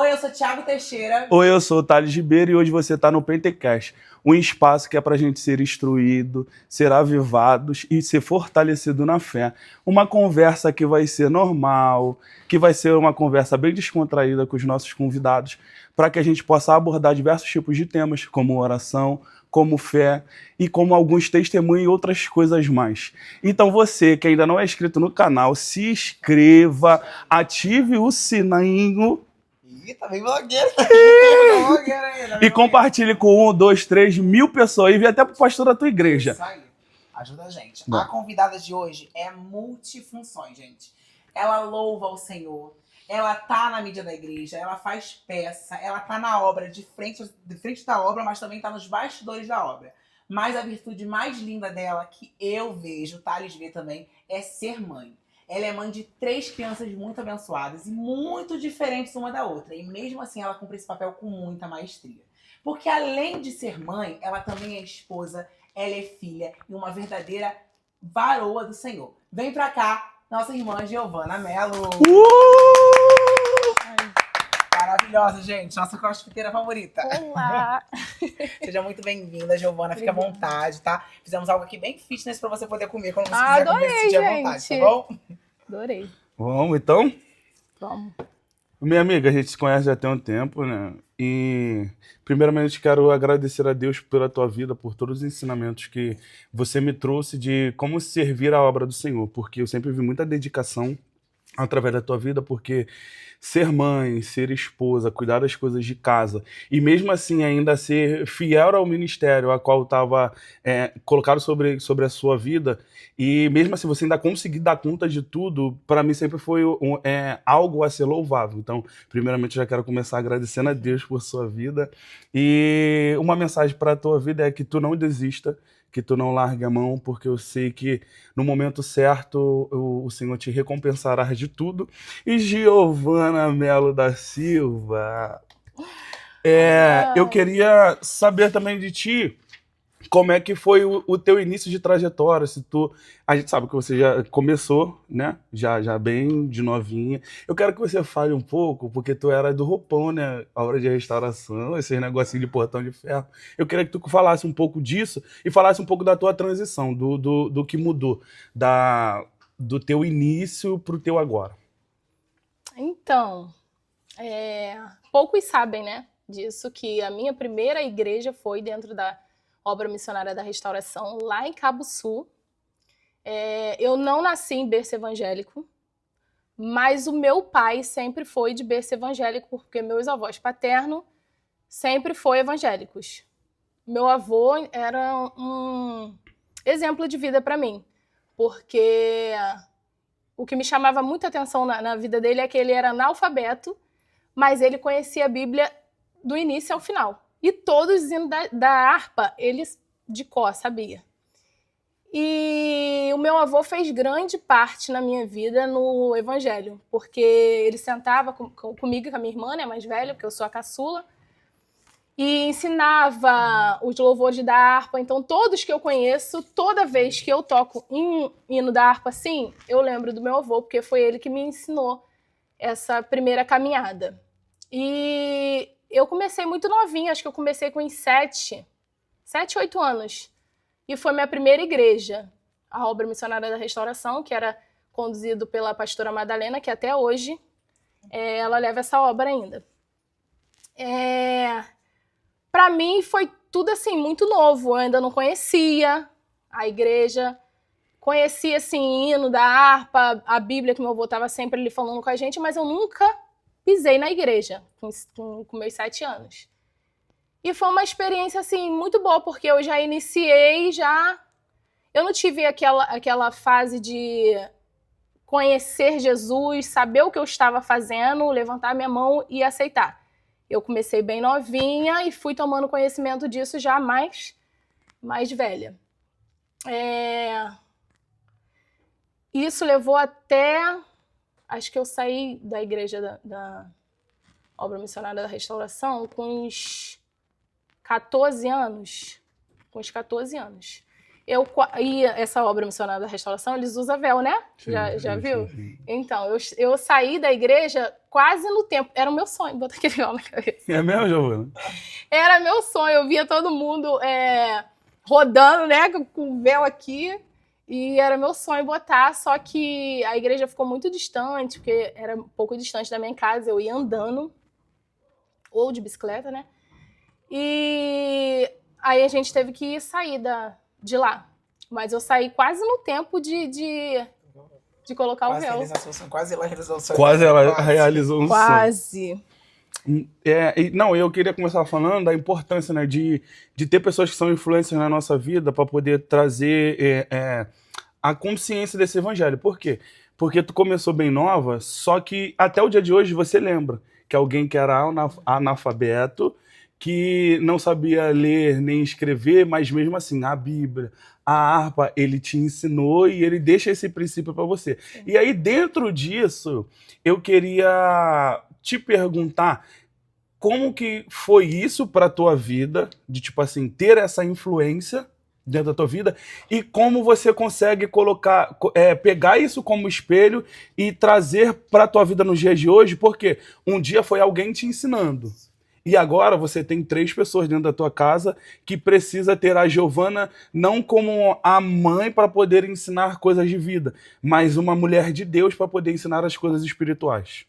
Oi, eu sou Thiago Teixeira. Oi, eu sou o Thales Ribeiro e hoje você está no Pentecast, um espaço que é para a gente ser instruído, ser avivados e ser fortalecido na fé. Uma conversa que vai ser normal, que vai ser uma conversa bem descontraída com os nossos convidados, para que a gente possa abordar diversos tipos de temas, como oração, como fé e como alguns testemunhos e outras coisas mais. Então você que ainda não é inscrito no canal, se inscreva, ative o sininho. Ih, tá bem blogueira. Tá bem blogueira ainda. E compartilhe com 1, 2, 3 mil pessoas e vê até pro pastor da tua igreja. Isso aí. Ajuda a gente. Bom. A convidada de hoje é multifunções, gente. Ela louva o Senhor. Ela tá na mídia da igreja, ela faz peça, ela tá na obra, de frente da obra, mas também tá nos bastidores da obra. Mas a virtude mais linda dela, que eu vejo, o Thales vê também, é ser mãe. Ela é mãe de 3 crianças muito abençoadas e muito diferentes uma da outra. E mesmo assim ela cumpre esse papel com muita maestria. Porque além de ser mãe, ela também é esposa, ela é filha e uma verdadeira varoa do Senhor. Vem pra cá, nossa irmã Giovana Mello. Maravilhosa, gente. Nossa crossfiteira favorita. Olá! Seja muito bem-vinda, Giovana. Fica à vontade, tá? Fizemos algo aqui bem fitness pra você poder comer quando você quiser comer esse dia à vontade, tá bom? Adorei. Vamos, então? Vamos. Minha amiga, a gente se conhece já tem um tempo, né? E primeiramente quero agradecer a Deus pela tua vida, por todos os ensinamentos que você me trouxe de como servir a obra do Senhor, porque eu sempre vi muita dedicação através da tua vida, porque ser mãe, ser esposa, cuidar das coisas de casa e mesmo assim ainda ser fiel ao ministério a qual estava colocado sobre a sua vida, e mesmo assim você ainda conseguir dar conta de tudo, para mim sempre foi algo a ser louvável. Então, primeiramente, eu já quero começar agradecendo a Deus por sua vida, e uma mensagem para a tua vida é que tu não desista, que tu não largue a mão, porque eu sei que no momento certo o Senhor te recompensará de tudo. E Giovana Mello da Silva, eu queria saber também de ti, como é que foi o teu início de trajetória? A gente sabe que você já começou, né? Já bem de novinha. Eu quero que você fale um pouco, porque tu era do roupão, né? A hora de restauração, esses negocinhos de portão de ferro. Eu queria que tu falasse um pouco disso e falasse um pouco da tua transição, do que mudou, do teu início pro teu agora. Então, poucos sabem, né, disso, que a minha primeira igreja foi dentro da Obra Missionária da Restauração, lá em Cabo Sul. Eu não nasci em berço evangélico, mas o meu pai sempre foi de berço evangélico, porque meus avós paternos sempre foram evangélicos. Meu avô era um exemplo de vida para mim, porque o que me chamava muita atenção na vida dele é que ele era analfabeto, mas ele conhecia a Bíblia do início ao final. E todos os hinos da harpa, eles de cor, sabia. E o meu avô fez grande parte na minha vida no evangelho, porque ele sentava comigo e com a minha irmã, né, mais velha, porque eu sou a caçula, e ensinava os louvores da harpa. Então, todos que eu conheço, toda vez que eu toco um hino da harpa assim, eu lembro do meu avô, porque foi ele que me ensinou essa primeira caminhada. E eu comecei muito novinha, acho que eu comecei com uns 7, 8 anos. E foi minha primeira igreja, a Obra Missionária da Restauração, que era conduzido pela pastora Madalena, que até hoje ela leva essa obra ainda. Para mim foi tudo assim muito novo, eu ainda não conhecia a igreja, conhecia assim hino da harpa, a Bíblia que meu avô estava sempre ali falando com a gente, mas eu nunca pisei na igreja com meus 7 anos. E foi uma experiência assim muito boa, porque eu já iniciei, eu não tive aquela fase de conhecer Jesus, saber o que eu estava fazendo, levantar minha mão e aceitar. Eu comecei bem novinha e fui tomando conhecimento disso já mais velha. Isso levou até... Acho que eu saí da igreja da Obra Missionária da Restauração com uns 14 anos. E essa obra missionária da restauração, eles usam véu, né? Sim, Já sim, viu? sim, sim. Então, eu saí da igreja quase no tempo. Era o meu sonho botar aquele véu na cabeça. É mesmo, Giovana? Era meu sonho. Eu via todo mundo rodando, né? Com o véu aqui. E era meu sonho botar, só que a igreja ficou muito distante, porque era um pouco distante da minha casa. Eu ia andando, ou de bicicleta, né? E aí a gente teve que sair de lá. Mas eu saí quase no tempo de colocar o véu. Quase ela realizou o sonho. Quase ela realizou um sonho. Quase. Não, eu queria começar falando da importância, né, de ter pessoas que são influências na nossa vida para poder trazer a consciência desse evangelho. Por quê? Porque tu começou bem nova, só que até o dia de hoje você lembra que alguém que era analfabeto, que não sabia ler nem escrever, mas mesmo assim, a Bíblia, a harpa, ele te ensinou e ele deixa esse princípio para você. Sim. E aí, dentro disso, eu queria te perguntar como que foi isso para tua vida, de tipo assim, ter essa influência dentro da tua vida, e como você consegue pegar isso como espelho e trazer para tua vida nos dias de hoje, porque um dia foi alguém te ensinando. E agora você tem 3 pessoas dentro da tua casa que precisa ter a Giovana não como a mãe para poder ensinar coisas de vida, mas uma mulher de Deus para poder ensinar as coisas espirituais.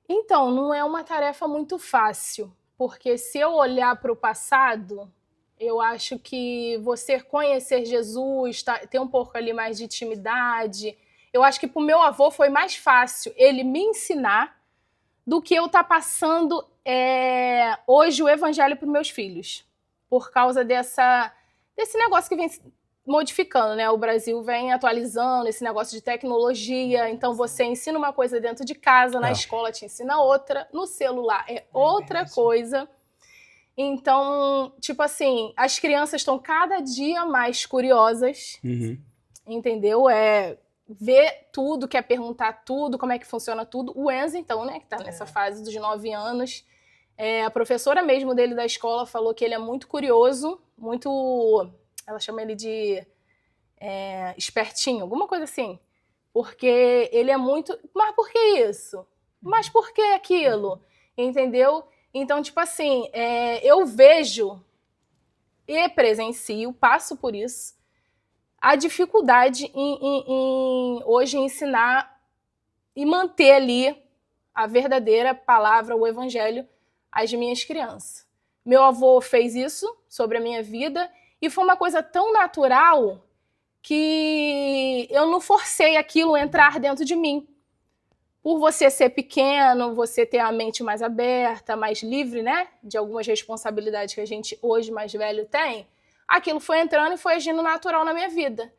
Então, não é uma tarefa muito fácil, porque se eu olhar para o passado, eu acho que você conhecer Jesus, ter um pouco ali mais de intimidade, eu acho que para o meu avô foi mais fácil ele me ensinar do que eu estar passando hoje o evangelho para os meus filhos, por causa desse negócio que vem modificando, né? O Brasil vem atualizando esse negócio de tecnologia, então você ensina uma coisa dentro de casa, na escola te ensina outra, no celular é outra coisa. Então, tipo assim, as crianças estão cada dia mais curiosas, entendeu? Ver tudo, quer perguntar tudo, como é que funciona tudo. O Enzo, então, né, que tá nessa fase dos 9 anos, a professora mesmo dele da escola falou que ele é muito curioso, muito... Ela chama ele de espertinho, alguma coisa assim. Porque ele é muito... Mas por que isso? Mas por que aquilo? Entendeu? Então, tipo assim, eu vejo e presencio, passo por isso, a dificuldade em hoje ensinar e manter ali a verdadeira palavra, o evangelho, às minhas crianças. Meu avô fez isso sobre a minha vida e foi uma coisa tão natural que eu não forcei aquilo a entrar dentro de mim. Por você ser pequeno, você ter a mente mais aberta, mais livre, né? De algumas responsabilidades que a gente hoje mais velho tem, aquilo foi entrando e foi agindo natural na minha vida.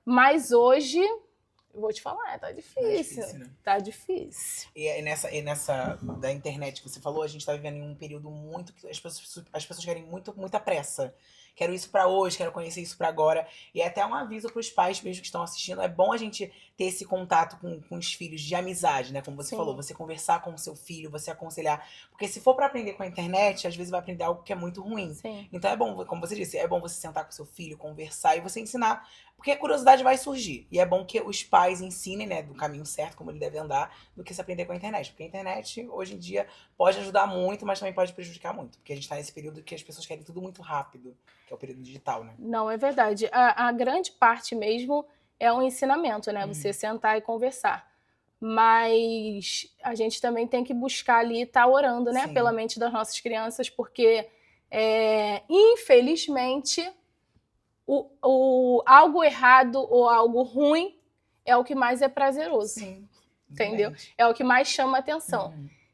Mas hoje, eu vou te falar, tá difícil. Né? Tá difícil. E nessa da internet que você falou, a gente tá vivendo em um período muito que as pessoas querem muita pressa. Quero isso pra hoje, quero conhecer isso pra agora. E é até um aviso pros pais mesmo que estão assistindo. É bom a gente ter esse contato com os filhos de amizade, né? Como você falou, você conversar com o seu filho, você aconselhar. Porque se for pra aprender com a internet, às vezes vai aprender algo que é muito ruim. Sim. Então é bom, como você disse, é bom você sentar com o seu filho, conversar e você ensinar. Porque a curiosidade vai surgir. E é bom que os pais ensinem, né, do caminho certo, como ele deve andar, do que se aprender com a internet. Porque a internet, hoje em dia, pode ajudar muito, mas também pode prejudicar muito. Porque a gente tá nesse período que as pessoas querem tudo muito rápido, que é o período digital, né? Não, é verdade. A grande parte mesmo é o ensinamento, né? Você sentar e conversar. Mas a gente também tem que buscar ali estar orando, né? Sim. Pela mente das nossas crianças, porque, infelizmente, algo errado ou algo ruim é o que mais é prazeroso. Sim. Entendeu? Exatamente. É o que mais chama atenção.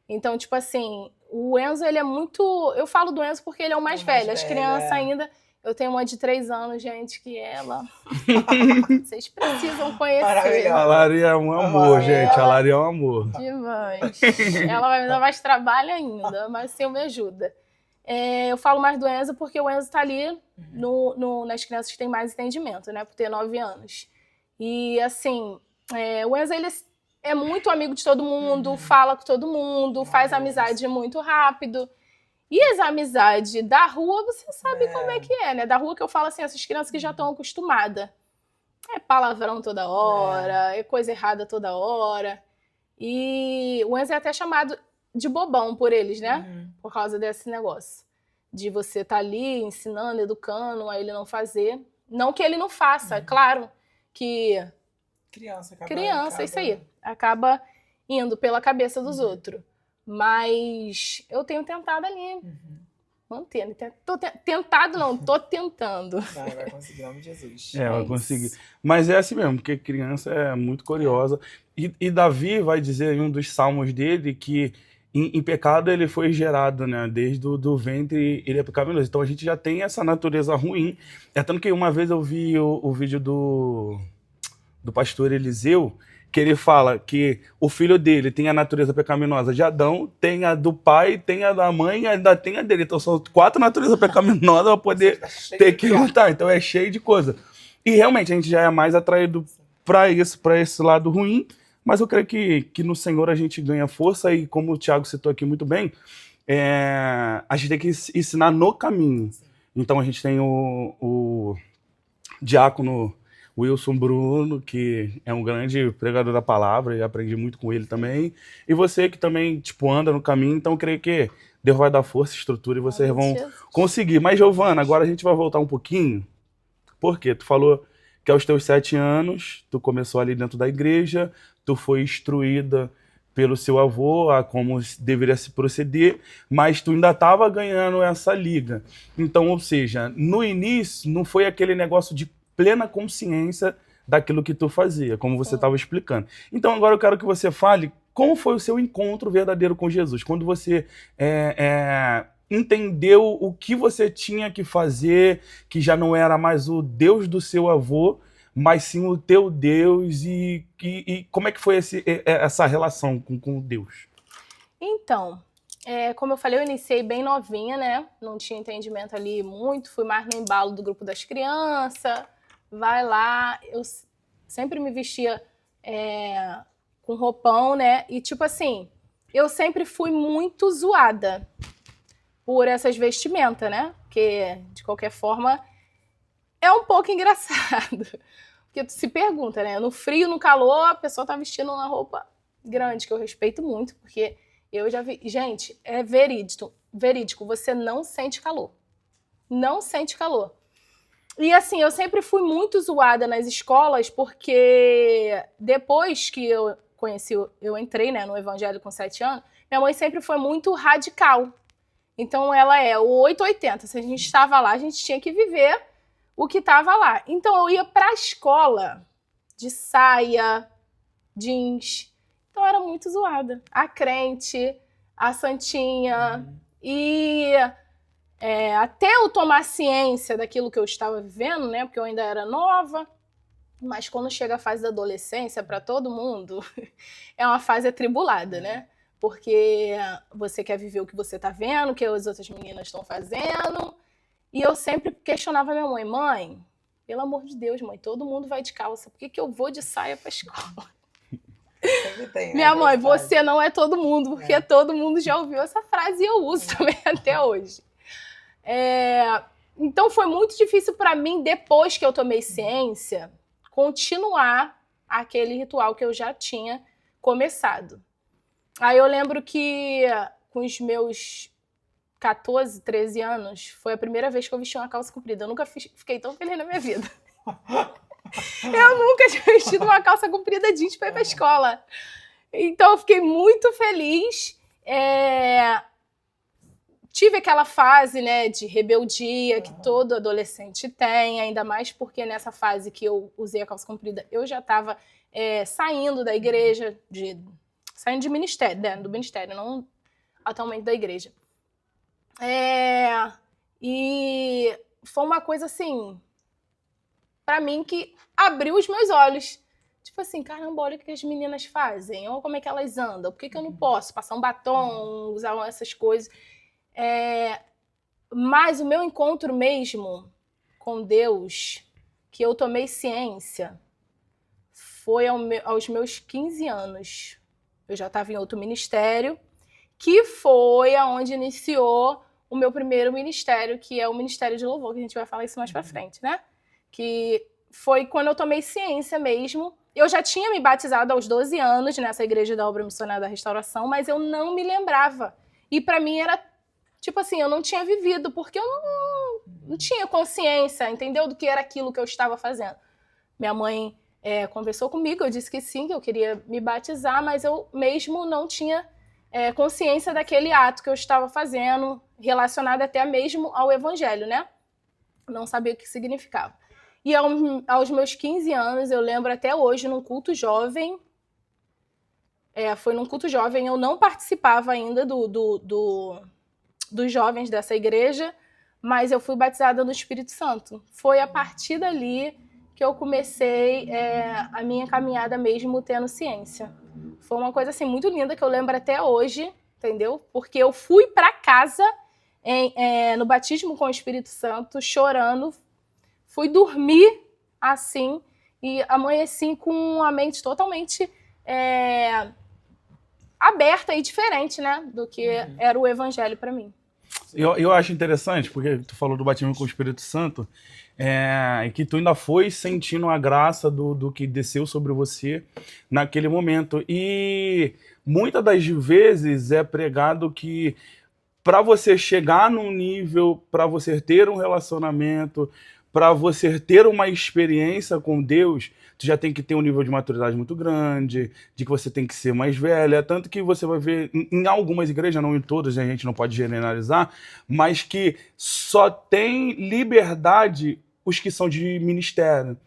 Então, tipo assim, o Enzo, ele é muito... Eu falo do Enzo porque ele é o mais velho. As crianças ainda... Eu tenho uma de 3 anos, gente, que ela... Vocês precisam conhecer. Maravilhosa. A Lari é um amor, gente. A Lari é um amor. Demais. Ela vai me dar mais trabalho ainda, mas sim, me ajuda. Eu falo mais do Enzo porque o Enzo tá ali nas crianças que têm mais entendimento, né? Por ter 9 anos. E, assim, o Enzo, ele é muito amigo de todo mundo, fala com todo mundo, faz amizade muito rápido. E as amizades da rua, você sabe como é que é, né? Da rua que eu falo assim, essas crianças que já estão acostumadas. É palavrão toda hora, é coisa errada toda hora. E o Enzo é até chamado de bobão por eles, né? Por causa desse negócio. De você estar ali ensinando, educando, a ele não fazer. Não que ele não faça, é claro que criança, isso aí, acaba indo pela cabeça dos outros. Mas eu tenho tentado ali, mantendo. Tentado não, tô tentando. Vai conseguir, em nome de Jesus. Vai conseguir. Mas é assim mesmo, porque criança é muito curiosa. E Davi vai dizer em um dos salmos dele que em pecado ele foi gerado, né? Desde do ventre ele é pecaminoso. Então a gente já tem essa natureza ruim. É tanto que uma vez eu vi o vídeo do pastor Eliseu, que ele fala que o filho dele tem a natureza pecaminosa de Adão, tem a do pai, tem a da mãe e ainda tem a dele. Então são 4 naturezas pecaminosas para poder ter que lutar. Então é cheio de coisa. E realmente a gente já é mais atraído para esse lado ruim, mas eu creio que no Senhor a gente ganha força e como o Thiago citou aqui muito bem, a gente tem que ensinar no caminho. Então a gente tem o diácono Wilson Bruno, que é um grande pregador da palavra, e aprendi muito com ele também. E você que também, anda no caminho, então eu creio que Deus vai dar força, estrutura, e vocês vão conseguir. Mas, Giovana, agora a gente vai voltar um pouquinho, porque tu falou que aos teus 7 anos, tu começou ali dentro da igreja, tu foi instruída pelo seu avô a como deveria se proceder, mas tu ainda estava ganhando essa liga. Então, ou seja, no início não foi aquele negócio de plena consciência daquilo que tu fazia, como você estava explicando. Então agora eu quero que você fale como foi o seu encontro verdadeiro com Jesus, quando você entendeu o que você tinha que fazer, que já não era mais o Deus do seu avô, mas sim o teu Deus, e como é que foi essa relação com Deus? Então, como eu falei, eu iniciei bem novinha, né? Não tinha entendimento ali muito, fui mais no embalo do grupo das crianças. Vai lá, eu sempre me vestia com roupão, né? E tipo assim, eu sempre fui muito zoada por essas vestimentas, né? Porque, de qualquer forma, é um pouco engraçado. Porque tu se pergunta, né? No frio, no calor, a pessoa tá vestindo uma roupa grande, que eu respeito muito, porque eu já vi... Gente, é verídico, você não sente calor. Não sente calor. E assim, eu sempre fui muito zoada nas escolas, porque depois que eu entrei, né, no evangelho com 7 anos, minha mãe sempre foi muito radical. Então ela é o 880. Se a gente estava lá, a gente tinha que viver o que estava lá. Então eu ia pra escola de saia, jeans. Então eu era muito zoada. A crente, a santinha. E... até eu tomar ciência daquilo que eu estava vivendo, né? Porque eu ainda era nova. Mas quando chega a fase da adolescência, para todo mundo, é uma fase atribulada, né? Porque você quer viver o que você está vendo, o que as outras meninas estão fazendo. E eu sempre questionava minha mãe: mãe, pelo amor de Deus, mãe, todo mundo vai de calça, por que eu vou de saia para a escola? Tem, minha mãe, você não é todo mundo, porque todo mundo já ouviu essa frase e eu uso também até hoje. Então foi muito difícil para mim, depois que eu tomei ciência, continuar aquele ritual que eu já tinha começado. Aí eu lembro que com os meus 14, 13 anos, foi a primeira vez que eu vesti uma calça comprida. Eu nunca fiquei tão feliz na minha vida. Eu nunca tinha vestido uma calça comprida jeans para ir pra escola. Então eu fiquei muito feliz. Tive aquela fase, né, de rebeldia que todo adolescente tem, ainda mais porque nessa fase que eu usei a calça comprida, eu já estava saindo da igreja, saindo de ministério, né, do ministério, não atualmente da igreja. E foi uma coisa assim, pra mim, que abriu os meus olhos. Tipo assim, caramba, olha o que as meninas fazem, olha como é que elas andam, por que eu não posso passar um batom, usar essas coisas? Mas o meu encontro mesmo com Deus, que eu tomei ciência, foi aos meus 15 anos. Eu já estava em outro ministério, que foi aonde iniciou o meu primeiro ministério, que é o Ministério de Louvor, que a gente vai falar isso mais pra frente, né? Que foi quando eu tomei ciência mesmo. Eu já tinha me batizado aos 12 anos nessa igreja da Obra Missionária da Restauração, mas eu não me lembrava. E pra mim era, tipo assim, eu não tinha vivido, porque eu não tinha consciência, entendeu? Do que era aquilo que eu estava fazendo. Minha mãe conversou comigo, eu disse que sim, que eu queria me batizar, mas eu mesmo não tinha consciência daquele ato que eu estava fazendo, relacionado até mesmo ao evangelho, né? Não sabia o que significava. E aos meus 15 anos, eu lembro até hoje, num culto jovem, foi num culto jovem, eu não participava ainda dos jovens dessa igreja, mas eu fui batizada no Espírito Santo. Foi a partir dali que eu comecei a minha caminhada mesmo tendo ciência. Foi uma coisa assim muito linda que eu lembro até hoje, entendeu? Porque eu fui para casa no batismo com o Espírito Santo, chorando, fui dormir assim e amanheci com a mente totalmente aberta e diferente, né, do que era o evangelho para mim. Eu acho interessante, porque tu falou do batismo com o Espírito Santo, e que tu ainda foi sentindo a graça do que desceu sobre você naquele momento. E muitas das vezes é pregado que para você chegar num nível, para você ter um relacionamento, para você ter uma experiência com Deus, tu já tem que ter um nível de maturidade muito grande, de que você tem que ser mais velha, tanto que você vai ver em algumas igrejas, não em todas, a gente não pode generalizar, mas que só tem liberdade os que são de ministério,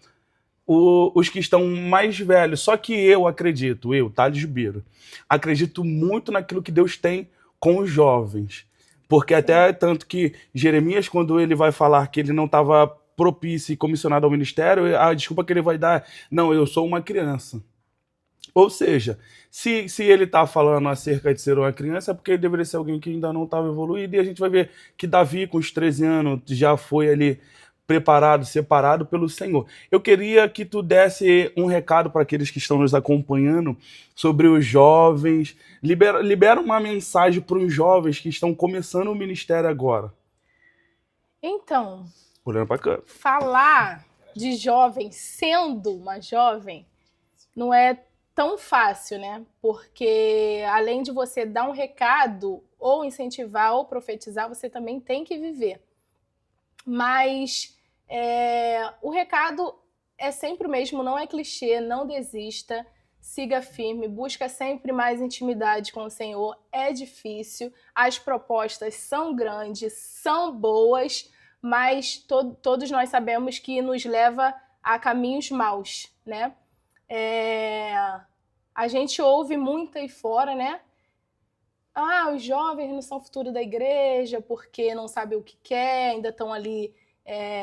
os que estão mais velhos. Só que eu acredito, Thales Biro, acredito muito naquilo que Deus tem com os jovens. Porque até tanto que Jeremias, quando ele vai falar que ele não estava propício e comissionado ao ministério, a desculpa que ele vai dar, não, eu sou uma criança. Ou seja, se ele está falando acerca de ser uma criança, é porque ele deveria ser alguém que ainda não estava evoluído, e a gente vai ver que Davi, com os 13 anos, já foi ali preparado, separado pelo Senhor. Eu queria que tu desse um recado para aqueles que estão nos acompanhando sobre os jovens. Libera uma mensagem para os jovens que estão começando o ministério agora. Então, olhando para cá, falar de jovem sendo uma jovem não é tão fácil, né? Porque além de você dar um recado, ou incentivar, ou profetizar, você também tem que viver. Mas o recado é sempre o mesmo, não é clichê, não desista, siga firme, busca sempre mais intimidade com o Senhor. É difícil, as propostas são grandes, são boas, mas todos nós sabemos que nos leva a caminhos maus, né? A gente ouve muito aí fora, né? Os jovens não são o futuro da igreja porque não sabem o que quer, ainda estão ali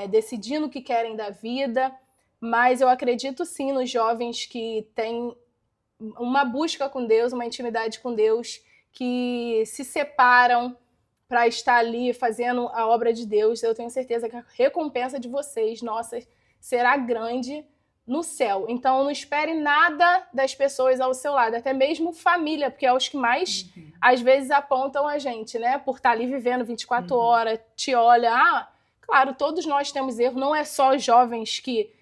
decidindo o que querem da vida, mas eu acredito sim nos jovens que têm uma busca com Deus, uma intimidade com Deus, que se separam para estar ali fazendo a obra de Deus. Eu tenho certeza que a recompensa de vocês, nossa, será grande no céu. Então não espere nada das pessoas ao seu lado, até mesmo família, porque é os que mais às vezes apontam a gente, né? Por estar ali vivendo 24 horas, te olha, claro, todos nós temos erro, não é só jovens que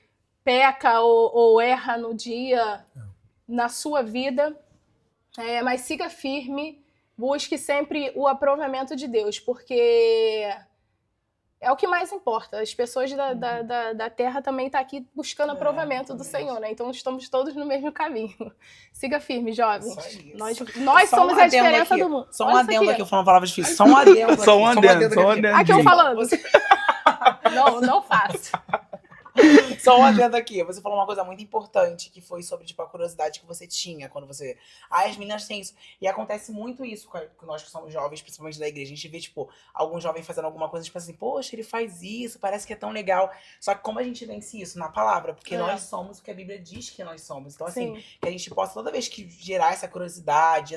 peca ou erra no dia, na sua vida, mas siga firme, busque sempre o aprovamento de Deus, porque é o que mais importa. As pessoas da Terra também estão aqui buscando aprovamento do Senhor, né? Então estamos todos no mesmo caminho. Siga firme, jovens. Nós somos a diferença aqui. do mundo. Só um adendo aqui, eu falo uma palavra difícil. Só um adendo. Só um adendo. Aqui eu falando. Não faço. Só um adendo aqui. Você falou uma coisa muito importante, que foi sobre, tipo, a curiosidade que você tinha quando você... as meninas têm isso. E acontece muito isso com nós que somos jovens, principalmente da igreja. A gente vê, tipo, algum jovem fazendo alguma coisa, a gente pensa assim, poxa, ele faz isso, parece que é tão legal. Só que como a gente vence isso? Na palavra. Porque nós somos o que a Bíblia diz que nós somos. Então, assim, que a gente possa, toda vez que gerar essa curiosidade,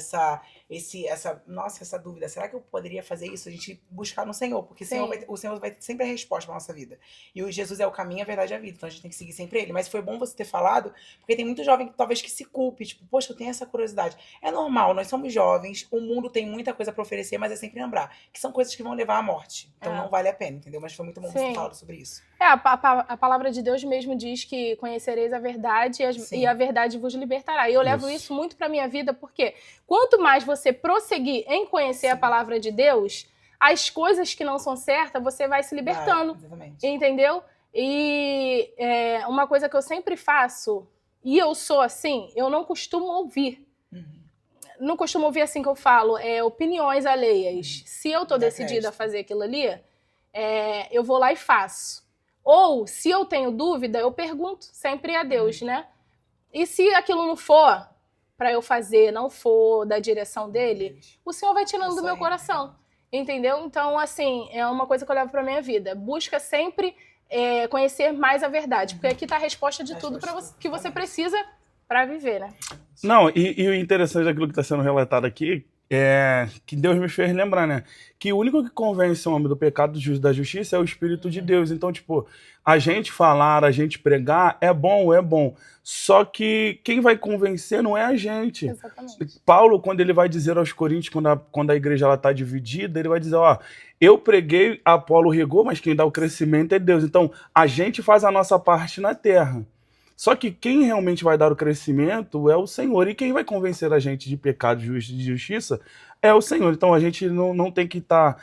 essa dúvida, será que eu poderia fazer isso? A gente buscar no Senhor, porque o Senhor vai ter sempre a resposta pra nossa vida. E o Jesus é o caminho, a verdade e a vida, então a gente tem que seguir sempre ele. Mas foi bom você ter falado, porque tem muito jovem que talvez que se culpe, tipo, poxa, eu tenho essa curiosidade. É normal, nós somos jovens, o mundo tem muita coisa pra oferecer, mas é sempre lembrar que são coisas que vão levar à morte. Então não vale a pena, entendeu? Mas foi muito bom você ter falado sobre isso. A palavra de Deus mesmo diz que conhecereis a verdade e a verdade vos libertará. E eu levo isso muito pra minha vida, porque quanto mais você prosseguir em conhecer a palavra de Deus, as coisas que não são certas, você vai se libertando. Exatamente. Entendeu? E uma coisa que eu sempre faço, e eu sou assim, eu não costumo ouvir. Não costumo ouvir assim que eu falo, opiniões alheias. Se eu tô decidida a fazer aquilo ali, eu vou lá e faço. Ou, se eu tenho dúvida, eu pergunto sempre a Deus, né? E se aquilo não for pra eu fazer, não for da direção dele, o Senhor vai tirando do meu coração. Entendeu? Então, assim, é uma coisa que eu levo pra minha vida. Busca sempre conhecer mais a verdade, porque aqui tá a resposta de tudo que você precisa pra viver, né? Não, e o interessante daquilo que está sendo relatado aqui é que Deus me fez lembrar, né? Que o único que convence o homem do pecado da justiça é o Espírito de Deus. Então, tipo, a gente falar, a gente pregar é bom. Só que quem vai convencer não é a gente. Exatamente. Paulo, quando ele vai dizer aos Coríntios, quando a igreja está dividida, ele vai dizer, ó, eu preguei, Apolo regou, mas quem dá o crescimento é Deus. Então, a gente faz a nossa parte na terra. Só que quem realmente vai dar o crescimento é o Senhor. E quem vai convencer a gente de pecado e de justiça é o Senhor. Então a gente não tem que estar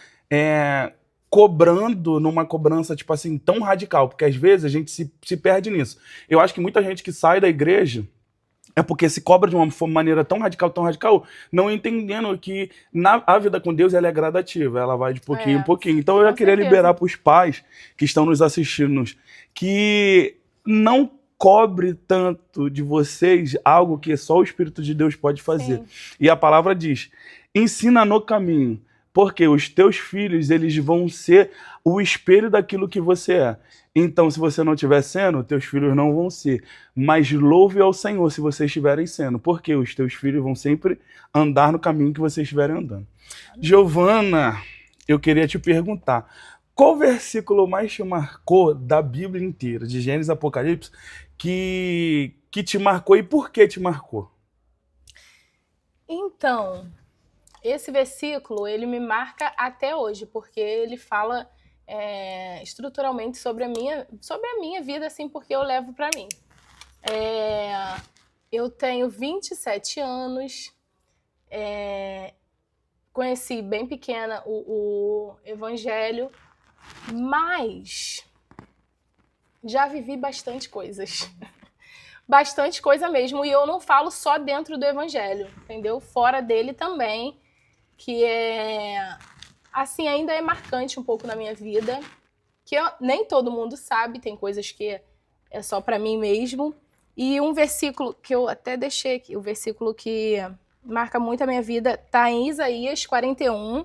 cobrando numa cobrança, tipo assim, tão radical. Porque às vezes a gente se perde nisso. Eu acho que muita gente que sai da igreja é porque se cobra de uma maneira tão radical, não entendendo que a vida com Deus ela é gradativa. Ela vai de pouquinho em pouquinho. Então eu queria liberar para os pais que estão nos assistindo que não cobre tanto de vocês algo que só o Espírito de Deus pode fazer. Sim. E a palavra diz, ensina no caminho, porque os teus filhos, eles vão ser o espelho daquilo que você é. Então, se você não estiver sendo, teus filhos não vão ser. Mas louve ao Senhor se vocês estiverem sendo, porque os teus filhos vão sempre andar no caminho que vocês estiverem andando. Giovana, eu queria te perguntar, qual versículo mais te marcou da Bíblia inteira, de Gênesis e Apocalipse, que te marcou e por que te marcou? Então, esse versículo, ele me marca até hoje, porque ele fala estruturalmente sobre a minha vida, assim, porque eu levo para mim. Eu tenho 27 anos, conheci bem pequena o Evangelho, mas já vivi bastante coisas. Bastante coisa mesmo. E eu não falo só dentro do Evangelho, entendeu? Fora dele também, que assim, ainda é marcante um pouco na minha vida, que nem todo mundo sabe, tem coisas que é só pra mim mesmo. E um versículo que eu até deixei aqui, o versículo que marca muito a minha vida, tá em Isaías 41,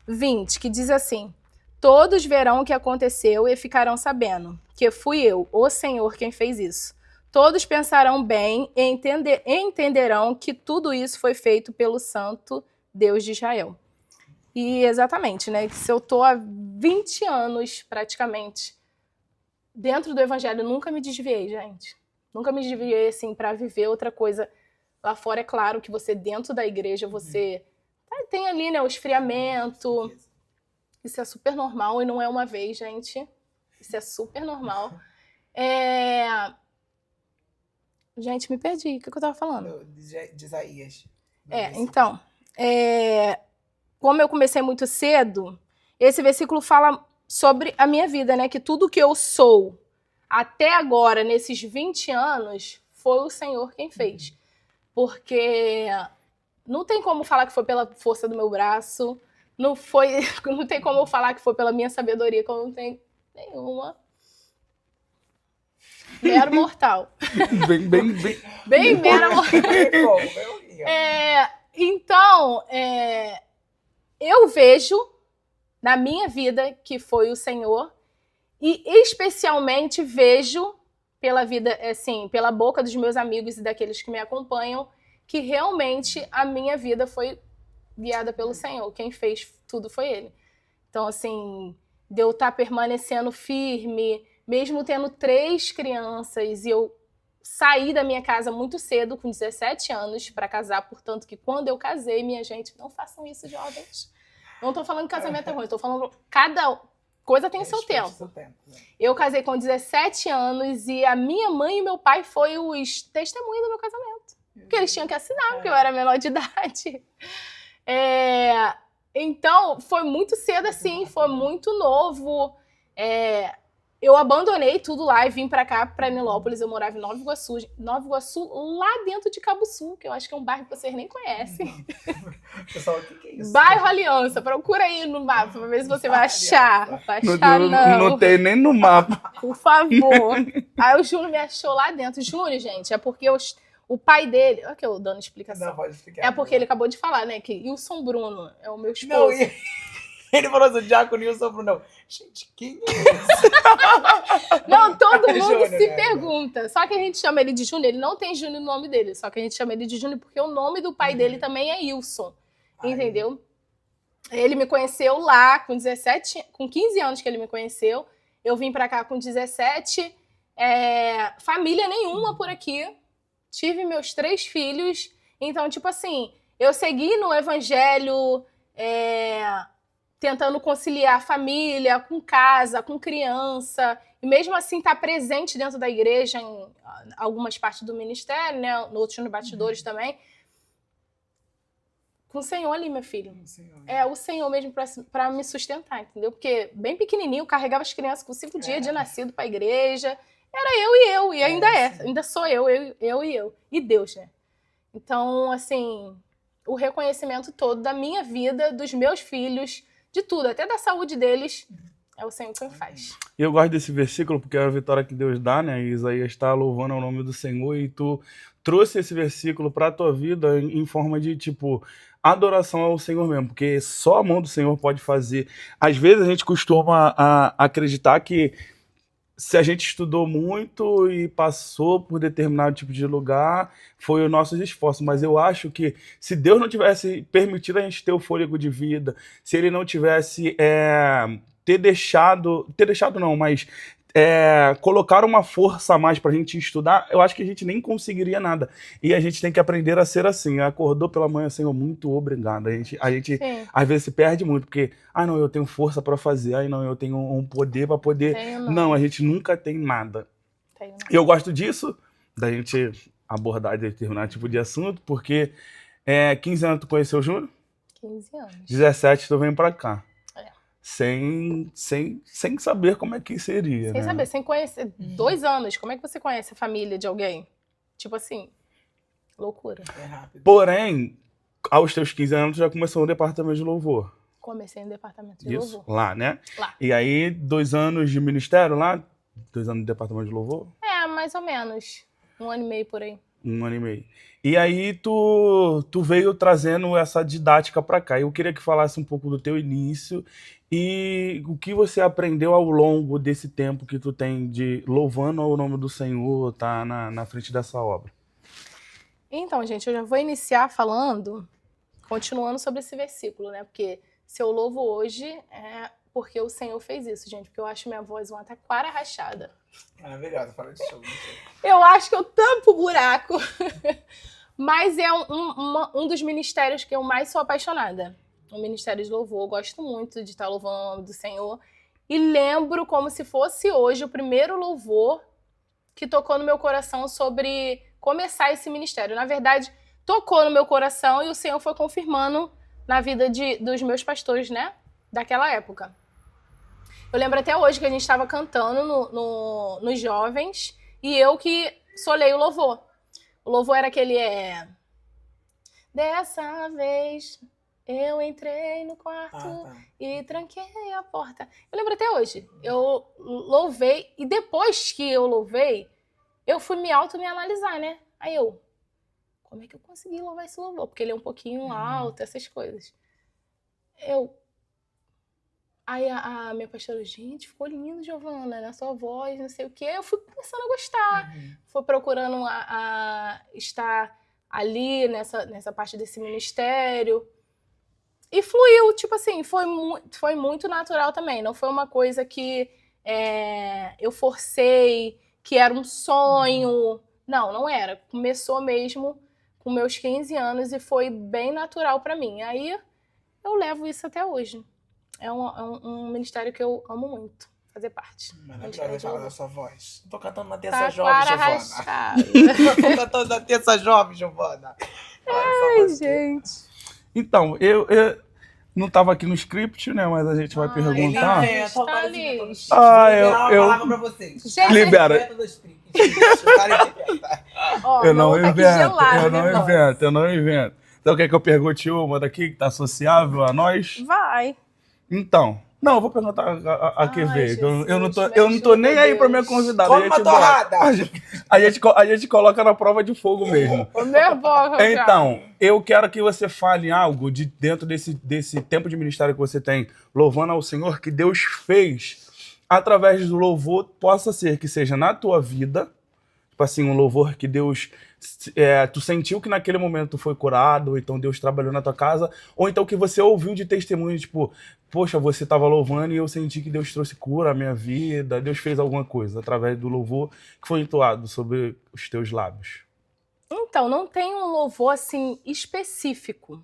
20, que diz assim: todos verão o que aconteceu e ficarão sabendo que fui eu, o Senhor, quem fez isso. Todos pensarão bem e entenderão que tudo isso foi feito pelo Santo Deus de Israel. E exatamente, né? Se eu tô há 20 anos, praticamente, dentro do Evangelho, nunca me desviei, gente. Nunca me desviei, assim, para viver outra coisa. Lá fora, é claro que você, dentro da igreja, você tem ali, né, o esfriamento. Isso é super normal e não é uma vez, gente. Isso é super normal. Gente, me perdi. O que eu tava falando? De Isaías. Então, como eu comecei muito cedo, esse versículo fala sobre a minha vida, né? Que tudo que eu sou até agora, nesses 20 anos, foi o Senhor quem fez. Porque não tem como falar que foi pela força do meu braço, não tem como eu falar que foi pela minha sabedoria, que eu não tenho nenhuma. Mero mortal. Bem mero mortal. Então, eu vejo na minha vida que foi o Senhor, e especialmente vejo pela vida, assim, pela boca dos meus amigos e daqueles que me acompanham, que realmente a minha vida foi guiada pelo Senhor. Quem fez tudo foi Ele. Então, assim, de eu estar permanecendo firme, mesmo tendo 3 crianças, e eu saí da minha casa muito cedo, com 17 anos, para casar. Portanto, que quando eu casei, minha gente, não façam isso, jovens. Não tô falando que casamento é ruim, tô falando cada coisa tem o seu tempo. Eu casei com 17 anos e a minha mãe e meu pai foi os testemunhos do meu casamento. Porque eles tinham que assinar, porque eu era menor de idade. Então, foi muito cedo assim, foi muito novo. Eu abandonei tudo lá e vim pra cá, pra Nilópolis. Eu morava em Nova Iguaçu, lá dentro de Cabo Sul, que eu acho que é um bairro que vocês nem conhecem. Pessoal, o que é isso? Bairro Aliança, procura aí no mapa pra ver se você vai achar. Vai achar, não tem nem no mapa. Por favor. Aí o Júnior me achou lá dentro. Júnior, gente, é porque o pai dele... Olha que eu dando explicação. Não, pode explicar. É porque ele acabou de falar, né, que Wilson Bruno é o meu esposo. Não, ele falou assim, Diácono Wilson Bruno. Gente, quem é esse? Não, todo mundo Júnior, se né? pergunta. Só que a gente chama ele de Júnior. Ele não tem Júnior no nome dele. Só que a gente chama ele de Júnior porque o nome do pai dele também é Wilson. Entendeu? Ele me conheceu lá com 15 anos que ele me conheceu. Eu vim pra cá com 17. Família nenhuma por aqui. Tive meus 3 filhos. Então, tipo assim, eu segui no evangelho, tentando conciliar família com casa, com criança. E mesmo assim, tá presente dentro da igreja em algumas partes do ministério, né? Outros no bastidores também. Com o Senhor ali, meu filho. O Senhor mesmo pra me sustentar, entendeu? Porque bem pequenininho, carregava as crianças com 5 dias de nascido pra igreja. Era eu, e ainda ainda sou eu e eu. E Deus, né? Então, assim, o reconhecimento todo da minha vida, dos meus filhos, de tudo, até da saúde deles, é o Senhor quem faz. E eu gosto desse versículo porque é a vitória que Deus dá, né? E Isaías está louvando o nome do Senhor e tu trouxe esse versículo para a tua vida em forma de, tipo, adoração ao Senhor mesmo, porque só a mão do Senhor pode fazer. Às vezes a gente costuma acreditar que se a gente estudou muito e passou por determinado tipo de lugar, foi o nosso esforço. Mas eu acho que se Deus não tivesse permitido a gente ter o fôlego de vida, se Ele não tivesse colocar uma força a mais pra gente estudar, eu acho que a gente nem conseguiria nada. E a gente tem que aprender a ser assim. Acordou pela manhã, Senhor, muito obrigado. A gente às vezes se perde muito, porque, não, eu tenho força pra fazer, não, eu tenho um poder pra poder... Não, a gente nunca tem nada. E eu gosto disso, da gente abordar determinado tipo de assunto, porque 15 anos tu conheceu o Júnior? 15 anos. 17 tu vem pra cá. Sem saber como é que seria, Sem saber, sem conhecer. 2 anos, como é que você conhece a família de alguém? Tipo assim, loucura. Rápido. Porém, aos teus 15 anos, tu já começou no departamento de louvor. Comecei no departamento de louvor. Lá, né? Lá. E aí, 2 anos de ministério lá? 2 anos de departamento de louvor? Mais ou menos. 1 ano e meio por aí. 1 ano e meio. E aí tu veio trazendo essa didática para cá. Eu queria que falasse um pouco do teu início e o que você aprendeu ao longo desse tempo que tu tem de louvando ao nome do Senhor, tá na frente dessa obra. Então, gente, eu já vou iniciar continuando sobre esse versículo, né? Porque se eu louvo hoje é porque o Senhor fez isso, gente. Porque eu acho minha voz uma taquara rachada. Maravilhosa, fala de show. Eu acho que eu tampo o buraco. Mas é um dos ministérios que eu mais sou apaixonada. O Ministério de Louvor. Eu gosto muito de estar louvando o nome do Senhor. E lembro como se fosse hoje o primeiro louvor que tocou no meu coração sobre começar esse ministério. Na verdade, tocou no meu coração e o Senhor foi confirmando na vida dos meus pastores, né? Daquela época. Eu lembro até hoje que a gente estava cantando nos jovens e eu que solei o louvor. O louvor era aquele dessa vez eu entrei no quarto e tranquei a porta. Eu lembro até hoje. Eu louvei e depois que eu louvei, eu fui me analisar, né? Aí como é que eu consegui louvar esse louvor? Porque ele é um pouquinho alto, essas coisas. Aí a minha pastora, gente, ficou lindo, Giovana, na sua voz, não sei o quê. Eu fui começando a gostar. Fui procurando estar ali nessa parte desse ministério. E fluiu, tipo assim, foi muito natural também. Não foi uma coisa que eu forcei, que era um sonho. Não era. Começou mesmo com meus 15 anos e foi bem natural pra mim. Aí eu levo isso até hoje. É um ministério que eu amo muito fazer parte. Maravilhosa falar da sua voz. Tô cantando na terça Tá jovem, para Giovana. Tô cantando na terça jovem, Giovana. Ai, gente. Então, eu não tava aqui no script, né? Mas a gente vai perguntar. Ele inventa, Tá ali. eu palavra pra vocês. Gente, Libera. Ó, Eu não tá aqui invento, gelado, eu não né, invento, eu não invento. Então quer que eu pergunte uma daqui que tá associável a nós? Vai. Então, não, eu vou perguntar a que Ai, veio. Eu não tô, Jesus, eu não tô me nem ajuda, aí pra minha Deus. convidada. Come uma torrada. A gente coloca na prova de fogo mesmo. O nervoso, Então, eu quero que você fale algo de dentro desse tempo de ministério que você tem, louvando ao Senhor, que Deus fez através do louvor, possa ser que seja na tua vida, tipo assim, um louvor que Deus, tu sentiu que naquele momento tu foi curado, ou então Deus trabalhou na tua casa, ou então que você ouviu de testemunho, tipo, poxa, você estava louvando e eu senti que Deus trouxe cura à minha vida, Deus fez alguma coisa através do louvor que foi entoado sobre os teus lábios. Então, não tem um louvor assim específico,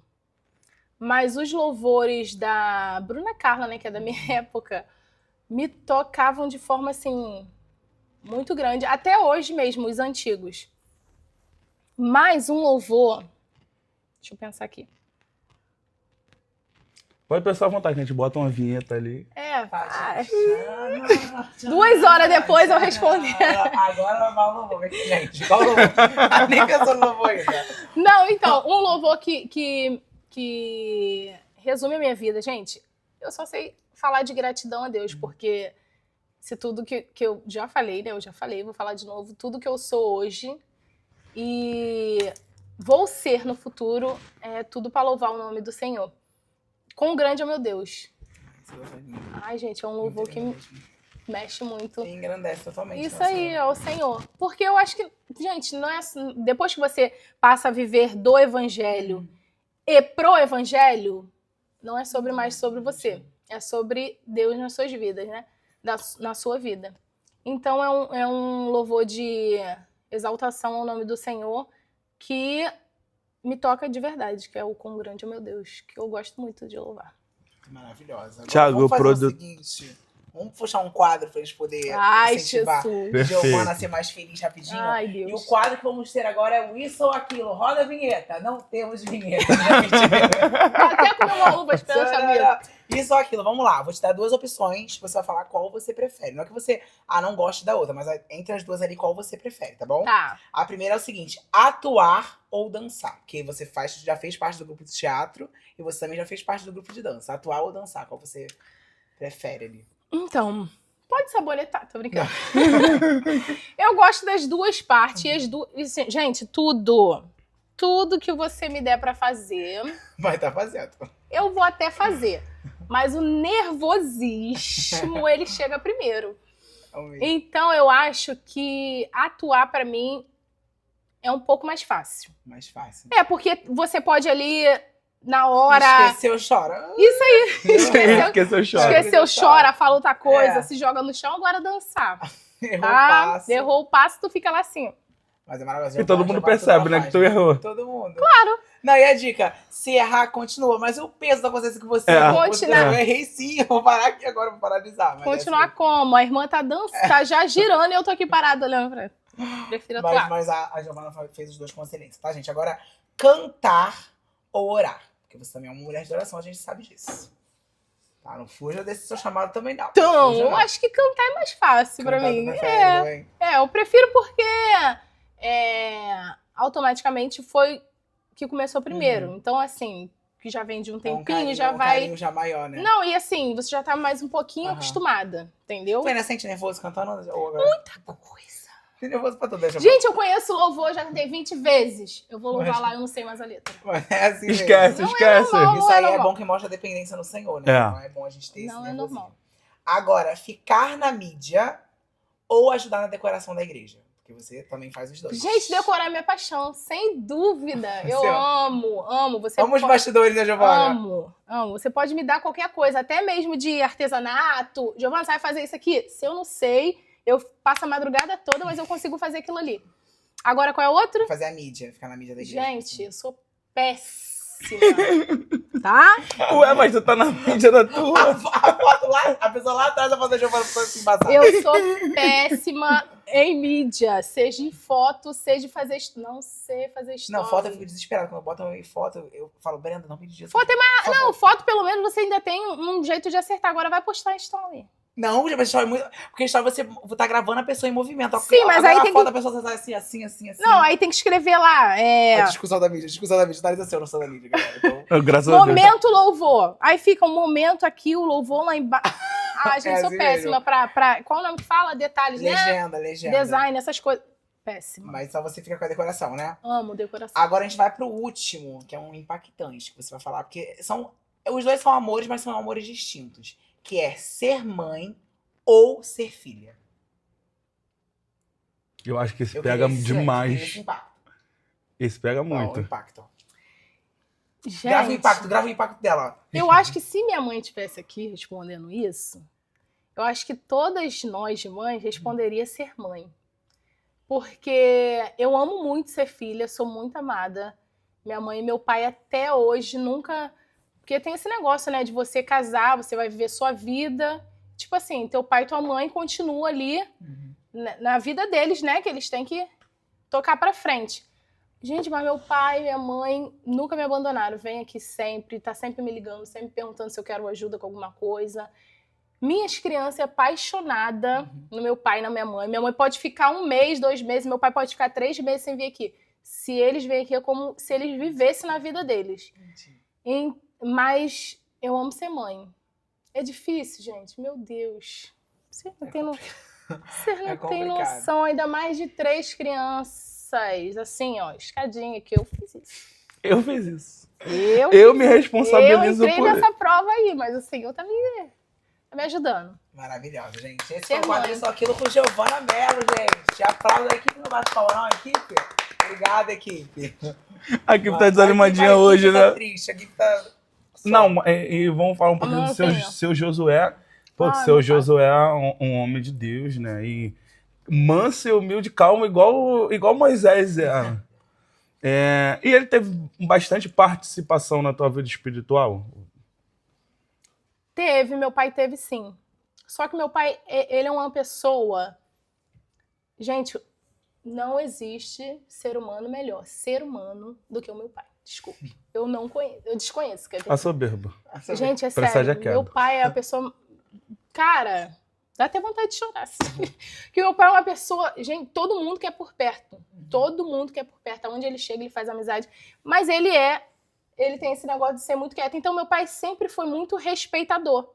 mas os louvores da Bruna Carla, né, que é da minha época, me tocavam de forma assim muito grande, até hoje mesmo, os antigos. Mas um louvor, deixa eu pensar aqui. Pode pensar à vontade, a gente bota uma vinheta ali. Vai. 2 horas depois eu respondi. Agora vai o louvor, gente. Qual louvor? Nem pensou no louvor ainda. Não, então, um louvor que resume a minha vida, gente. Eu só sei falar de gratidão a Deus, porque se tudo que eu já falei, né? Eu já falei, vou falar de novo, tudo que eu sou hoje e vou ser no futuro é tudo para louvar o nome do Senhor. Quão grande é o meu Deus. Ai, gente, é um louvor que me mexe muito. E engrandece totalmente. Isso aí, é o Senhor. Porque eu acho que, gente, não é depois que você passa a viver do Evangelho e pro Evangelho, não é mais sobre você. É sobre Deus nas suas vidas, né? Na sua vida. Então é um louvor de exaltação ao nome do Senhor que me toca de verdade, que é o quão grande é o meu Deus, que eu gosto muito de louvar. Maravilhosa. Agora, Thiago, vamos fazer o o seguinte. Vamos puxar um quadro pra eles poderem Ai, incentivar Jesus. Giovana a ser mais feliz rapidinho. Ai, E o Deus. quadro que vamos ter agora é o Isso ou Aquilo. Roda a vinheta. Não temos vinheta. Até comer uma uva esperando sabia. Isso ou Aquilo. Vamos lá. Vou te dar 2 opções. Você vai falar qual você prefere. Não é que você não goste da outra, mas entre as duas ali, qual você prefere, tá bom? Tá. A primeira é o seguinte. Atuar ou dançar. Porque você já fez parte do grupo de teatro e você também já fez parte do grupo de dança. Atuar ou dançar. Qual você prefere ali? Então, pode sabonetar, tô brincando. Eu gosto das duas partes. Gente, tudo que você me der pra fazer, Vai estar fazendo. eu vou até fazer. Mas o nervosismo, ele chega primeiro. Então, eu acho que atuar pra mim é um pouco mais fácil. Mais fácil. É, porque você pode ali, na hora... Esqueceu, chora. Isso aí. Esqueceu, chora. Esqueceu, chora, fala outra coisa, É. se joga no chão, agora dançar. Errou o Tá? passo. Errou o passo, tu fica lá assim. Mas é maravilhoso. E todo mundo percebe, né, que tu errou. Todo mundo. Claro. Não, e a dica? Se errar, continua. Mas o peso da consciência que você Continuar. eu errei sim, eu vou parar aqui agora, vou paralisar. Mas Continuar como? A irmã tá dançando, tá já girando e eu tô aqui parada olhando pra ela. Prefiro atuar. Mas a Giovana fez os dois com excelência, tá, gente? Agora, cantar ou orar. Porque você também é uma mulher de oração, a gente sabe disso. Tá? Não fuja desse seu chamado também, não. Então, Fuja, eu não. acho que cantar é mais fácil pra Cantar mim. também é, hein? Eu prefiro porque automaticamente foi que começou primeiro. Então, assim, que já vem de um tempinho, carinho, já um vai... carinho já maior, né? Não, e assim, você já tá mais um pouquinho Aham. acostumada, entendeu? Tu ainda sente nervoso cantando? Muita Coisa. Tem nervoso pra tudo, Gente, eu conheço louvor, já cantei 20 vezes. Eu vou louvar Mas- lá, eu não sei mais a letra. Mas é assim mesmo. Esquece, Não é esquece. normal. Isso aí é normal. bom que mostra a dependência no Senhor, né? É. Então é bom a gente ter esse Não é nervosinho. normal. Agora, ficar na mídia ou ajudar na decoração da igreja? Porque porque você também faz os dois. Gente, decorar é minha paixão, sem dúvida. Eu Sim. amo. Você Vamos os pode... bastidores da Giovana. Amo. Você pode me dar qualquer coisa, até mesmo de artesanato. Giovana, você vai fazer isso aqui? Se eu não sei, eu passo a madrugada toda, mas eu consigo fazer aquilo ali. Agora, qual é o outro? Fazer a mídia, ficar na mídia da igreja. Gente, eu sou péssima. Tá? Ué, mas tu tá na mídia da tua. A foto lá, a pessoa lá atrás da foto da Giovana ficou assim embasada. Eu sou péssima em mídia. Seja em foto, seja fazer... Não sei fazer história. Não, foto eu fico desesperado. Quando eu boto em foto, eu falo, Brenda, não me diga. Foto é mais... Não, foto pelo menos você ainda tem um jeito de acertar. Agora vai postar em story. Não, mas história é muito. Porque história você tá gravando a pessoa em movimento. Sim, mas aí a tem foto que... da pessoa tá assim. Não, aí tem que escrever lá. A discussão da mídia. Finalização, não sou da mídia, galera. Então... Graças a Deus. Momento louvor. Aí fica um momento aqui, o louvor lá embaixo. Ah, gente, sou assim péssima pra... Qual o nome que fala? Detalhes, né? Legenda. Design, essas coisas. Péssima. Mas só você fica com a decoração, né? Amo decoração. Agora a gente vai pro último, que é um impactante, que você vai falar. Porque os dois são amores, mas são amores distintos. Que é ser mãe ou ser filha. Eu acho que esse pega demais. Esse impacto. Esse pega Ó, o muito. impacto. Gente, Grava o impacto dela. eu acho que se minha mãe estivesse aqui respondendo isso, eu acho que todas nós de mães responderia ser mãe. Porque eu amo muito ser filha, sou muito amada. Minha mãe e meu pai até hoje nunca... Porque tem esse negócio, né, de você casar, você vai viver sua vida. Tipo assim, teu pai e tua mãe continuam ali na vida deles, né, que eles têm que tocar pra frente. Gente, mas meu pai e minha mãe nunca me abandonaram. Vem aqui sempre, tá sempre me ligando, sempre perguntando se eu quero ajuda com alguma coisa. Minhas crianças é apaixonada no meu pai e na minha mãe. Minha mãe pode ficar 1 mês, 2 meses, meu pai pode ficar 3 meses sem vir aqui. Se eles vêm aqui é como se eles vivessem na vida deles. Mas eu amo ser mãe. É difícil, gente. Meu Deus. Você não tem noção, ainda mais de 3 crianças. Assim, ó, escadinha, que eu fiz isso. Eu fiz isso. Eu me responsabilizo Eu entrei por isso. nessa prova aí, mas o Senhor tá me ajudando. Maravilhosa, gente. Esse Ser foi o quadro mãe. Só Aquilo com Giovana Mello, gente. Aplauda a equipe no bate-palma, não, equipe? Obrigada, equipe. A equipe tá desanimadinha hoje, né? Tá triste, a equipe tá... Não, e vamos falar um pouquinho do seu Josué. Pô, que seu Josué é um homem de Deus, né? E manso e humilde, calmo, igual Moisés era. E ele teve bastante participação na tua vida espiritual? Teve, meu pai teve sim. Só que meu pai, ele é uma pessoa... Gente, não existe ser humano melhor, ser humano, do que o meu pai. Desculpe. Eu não conheço, eu desconheço. A soberba. Gente, é Precede sério. a queda. Meu pai é a pessoa... Cara, dá até vontade de chorar. Assim. Que meu pai é uma pessoa... Gente, todo mundo quer por perto. Todo mundo quer por perto. Aonde ele chega, ele faz amizade. Mas ele tem esse negócio de ser muito quieto. Então, meu pai sempre foi muito respeitador.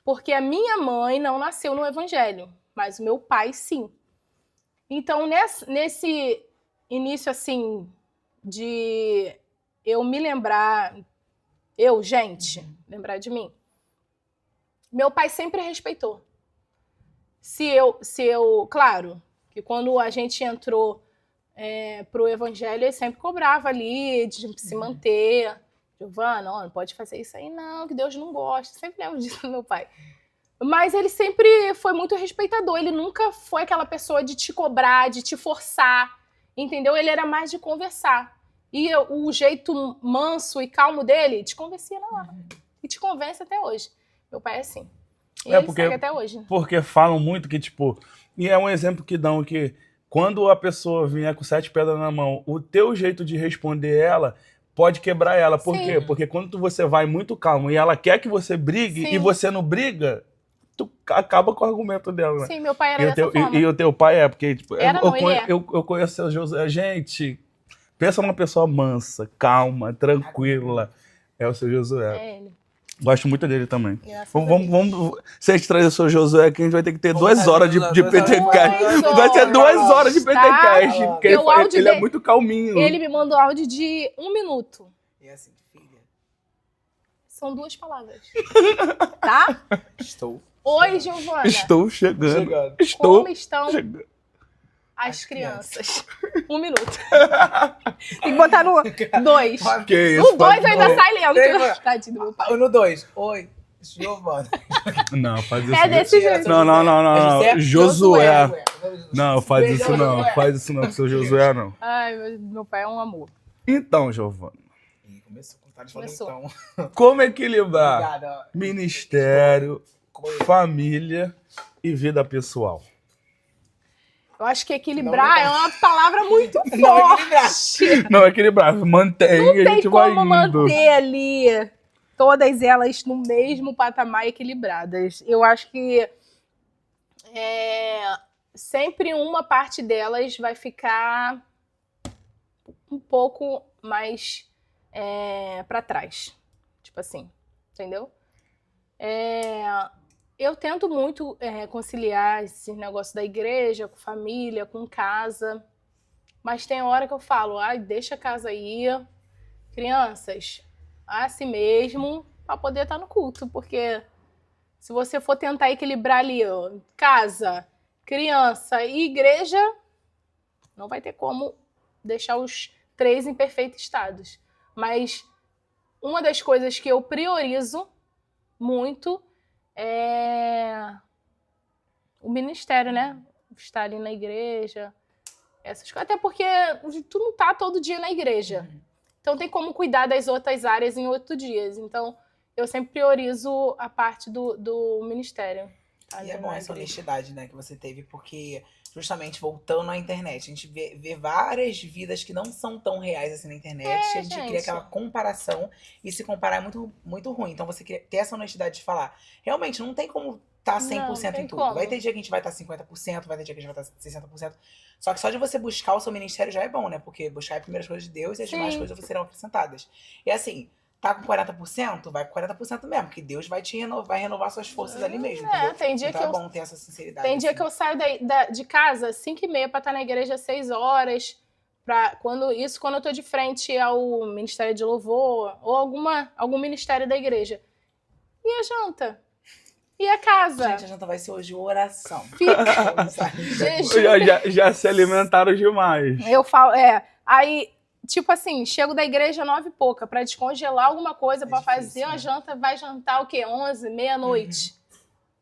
Porque a minha mãe não nasceu no evangelho. Mas o meu pai, sim. Então, nesse início, assim, de eu me lembrar... lembrar de mim. Meu pai sempre respeitou. Claro, que quando a gente entrou pro evangelho, ele sempre cobrava ali de se manter. Giovana, não pode fazer isso aí não, que Deus não gosta. Sempre lembro disso do meu pai. Mas ele sempre foi muito respeitador. Ele nunca foi aquela pessoa de te cobrar, de te forçar, entendeu? Ele era mais de conversar. E o jeito manso e calmo dele te convencia na hora. E te convence até hoje. Meu pai é assim. E ele segue até hoje. Porque falam muito que, tipo... E é um exemplo que dão que quando a pessoa vier com 7 pedras na mão, o teu jeito de responder ela pode quebrar ela. Por quê? Porque quando você vai muito calmo e ela quer que você brigue e você não briga, tu acaba com o argumento dela, né? Sim, meu pai era dessa forma. E o teu pai é, porque... Tipo, eu conheço o Josué. Gente, pensa numa pessoa mansa, calma, tranquila. É o seu Josué. É ele. Gosto muito dele também. Vamos, se a gente trazer o seu Josué aqui, a gente vai ter que ter 2 horas de PTcast. Vai ser 2 horas de PTcast. Porque ele é muito calminho. Ele me mandou áudio de 1 minuto. E assim, filha. São 2 palavras. Tá? Estou. Oi, Giovana. Estou chegando. Como estão? Chegando. As crianças. 1 minuto. Tem que botar no 2. Que isso, No 2 ainda sai Tem, lento. mano. Tadinho do meu pai. No 2. Oi, Giovana. Não, faz isso. É desse jeito. Não. Josué. Josué. Não, faz isso não. Josué. Faz isso não com seu Josué, não. Ai, meu pai é um amor. Então, Giovana, Ih, começou com Thales falando Começou. então. como equilibrar Obrigada. ministério, família e vida pessoal? Eu acho que equilibrar Não, é uma palavra muito Não equilibrar. forte. Não, equilibrar, mantém Não e a tem gente vai como indo. manter ali todas elas no mesmo patamar equilibradas. Eu acho que sempre uma parte delas vai ficar um pouco mais para trás. Tipo assim, entendeu? Eu tento muito conciliar esse negócio da igreja, com família, com casa. Mas tem hora que eu falo, deixa a casa aí, crianças, assim mesmo, para poder estar no culto. Porque se você for tentar equilibrar ali, casa, criança e igreja, não vai ter como deixar os 3 em perfeito estado. Mas uma das coisas que eu priorizo muito é o ministério, né? Estar ali na igreja, essas coisas. Até porque tu não tá todo dia na igreja. Então tem como cuidar das outras áreas em outros dias. Então eu sempre priorizo a parte do ministério. E é bom essa honestidade, né, que você teve, porque justamente voltando à internet, a gente vê várias vidas que não são tão reais assim na internet. A gente cria aquela comparação e se comparar é muito, muito ruim. Então você ter essa honestidade de falar, realmente não tem como estar 100% em tudo. Como. Vai ter dia que a gente vai estar 50%, vai ter dia que a gente vai estar 60%. Só que só de você buscar o seu ministério já é bom, né? Porque buscar é as primeiras coisas de Deus e as demais coisas serão acrescentadas. E assim, tá com 40%? Vai com 40% mesmo, porque Deus vai vai renovar suas forças ali mesmo. Tem dia então que é bom ter essa sinceridade. Tem dia que eu saio de casa 5h30 para estar na igreja às 6 horas. Quando eu tô de frente ao Ministério de Louvor ou algum ministério da igreja. E a janta? E a casa? Gente, a janta vai ser hoje oração. Já se alimentaram demais. Eu falo, aí, tipo assim, chego da igreja 9 e pouca pra descongelar alguma coisa pra fazer uma janta, vai jantar o quê? 11, meia-noite.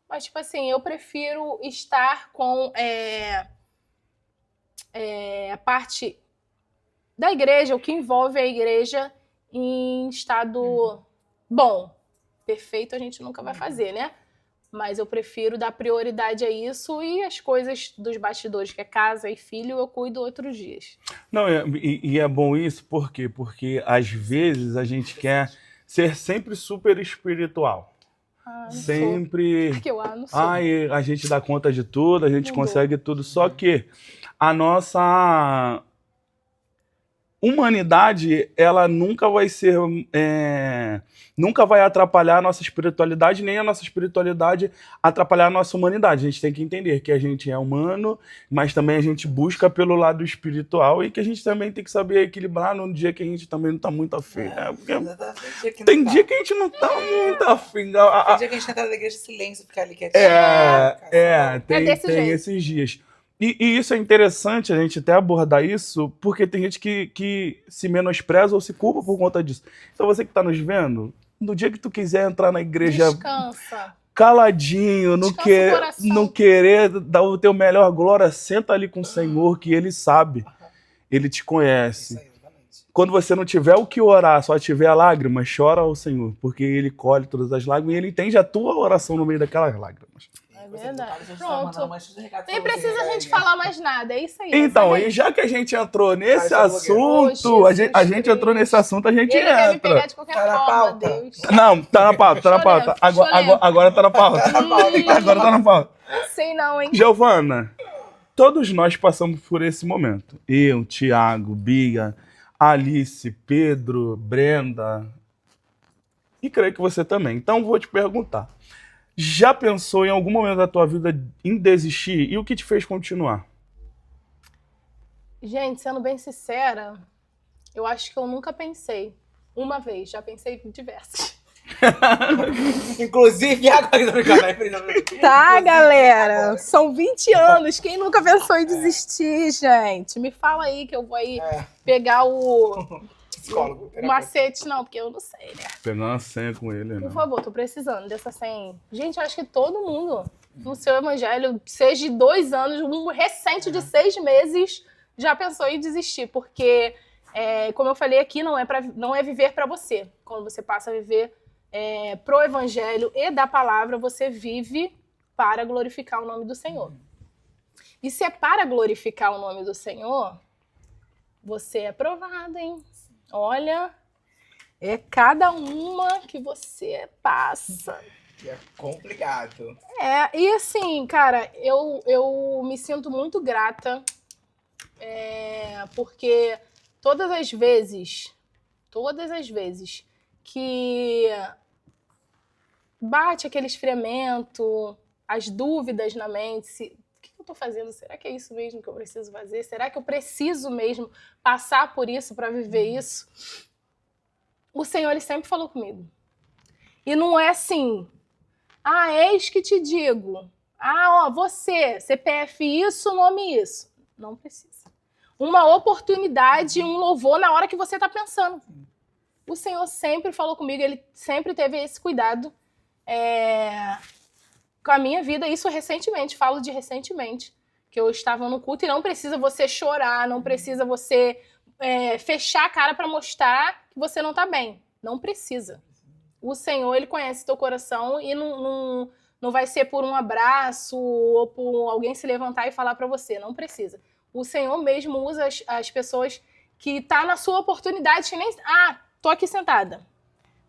Mas, tipo assim, eu prefiro estar com a parte da igreja, o que envolve a igreja em estado bom. Perfeito a gente nunca vai fazer, né? Mas eu prefiro dar prioridade a isso e as coisas dos bastidores, que é casa e filho, eu cuido outros dias. Não, e é bom isso, por quê? Porque às vezes a gente quer ser sempre super espiritual. Sempre. Não sou. A gente dá conta de tudo, a gente consegue tudo. Só que a nossa humanidade, ela nunca vai ser. Nunca vai atrapalhar a nossa espiritualidade, nem a nossa espiritualidade atrapalhar a nossa humanidade. A gente tem que entender que a gente é humano, mas também a gente busca pelo lado espiritual e que a gente também tem que saber equilibrar no dia que a gente também não tá muito afim. Tem dia que a gente não tá muito afim. Tem dia que a gente entra na igreja em silêncio, ficar ali quietinho. Tem esses dias. E isso é interessante a gente até abordar isso, porque tem gente que se menospreza ou se culpa por conta disso. Então você que está nos vendo, no dia que tu quiser entrar na igreja caladinho, não querer dar o teu melhor glória, senta ali com o Senhor, que Ele sabe, Ele te conhece. Isso aí, exatamente. Quando você não tiver o que orar, só tiver lágrimas, chora ao Senhor, porque Ele colhe todas as lágrimas e Ele entende a tua oração no meio daquelas lágrimas. É verdade. Pronto. Nem precisa a gente falar mais nada, é isso aí. Então, e já que a gente entrou nesse assunto, a gente entrou nesse assunto, a gente Ele entra. quer me pegar de qualquer forma, Deus. Não, tá na pauta, Agora tá na pauta. Agora tá na pauta. Não sei não, hein? Giovana, todos nós passamos por esse momento. Eu, Thiago, Bia, Alice, Pedro, Brenda. E creio que você também. Então, vou te perguntar. Já pensou em algum momento da tua vida em desistir? E o que te fez continuar? Gente, sendo bem sincera, eu acho que eu nunca pensei. Uma vez, já pensei diversas. Inclusive, agora... Tá, galera. São 20 anos. Quem nunca pensou em desistir, gente? Me fala aí que eu vou aí pegar o Psicólogo. macete. Não, porque eu não sei, né? Pegar uma senha com ele, né? Por favor, tô precisando dessa senha. Gente, eu acho que todo mundo no seu evangelho, seja de 2 anos, um recente de 6 meses, já pensou em desistir. Porque, como eu falei aqui, não é viver para você. Quando você passa a viver pro evangelho e da palavra, você vive para glorificar o nome do Senhor. E se é para glorificar o nome do Senhor, você é provado, hein? Olha, é cada uma que você passa. É complicado. E assim, cara, eu me sinto muito grata, porque todas as vezes que bate aquele esfriamento, as dúvidas na mente, o que eu tô fazendo? Será que é isso mesmo que eu preciso fazer? Será que eu preciso mesmo passar por isso para viver isso? O Senhor, ele sempre falou comigo. E não é assim, eis que te digo, você, CPF isso, nome isso. Não precisa. Uma oportunidade, um louvor na hora que você tá pensando. O Senhor sempre falou comigo, ele sempre teve esse cuidado com a minha vida, isso recentemente, falo de recentemente, que eu estava no culto e não precisa você chorar, não precisa você fechar a cara para mostrar que você não tá bem. Não precisa. O Senhor, ele conhece teu coração e não vai ser por um abraço ou por alguém se levantar e falar para você, não precisa. O Senhor mesmo usa as pessoas que tá na sua oportunidade, que nem... tô aqui sentada.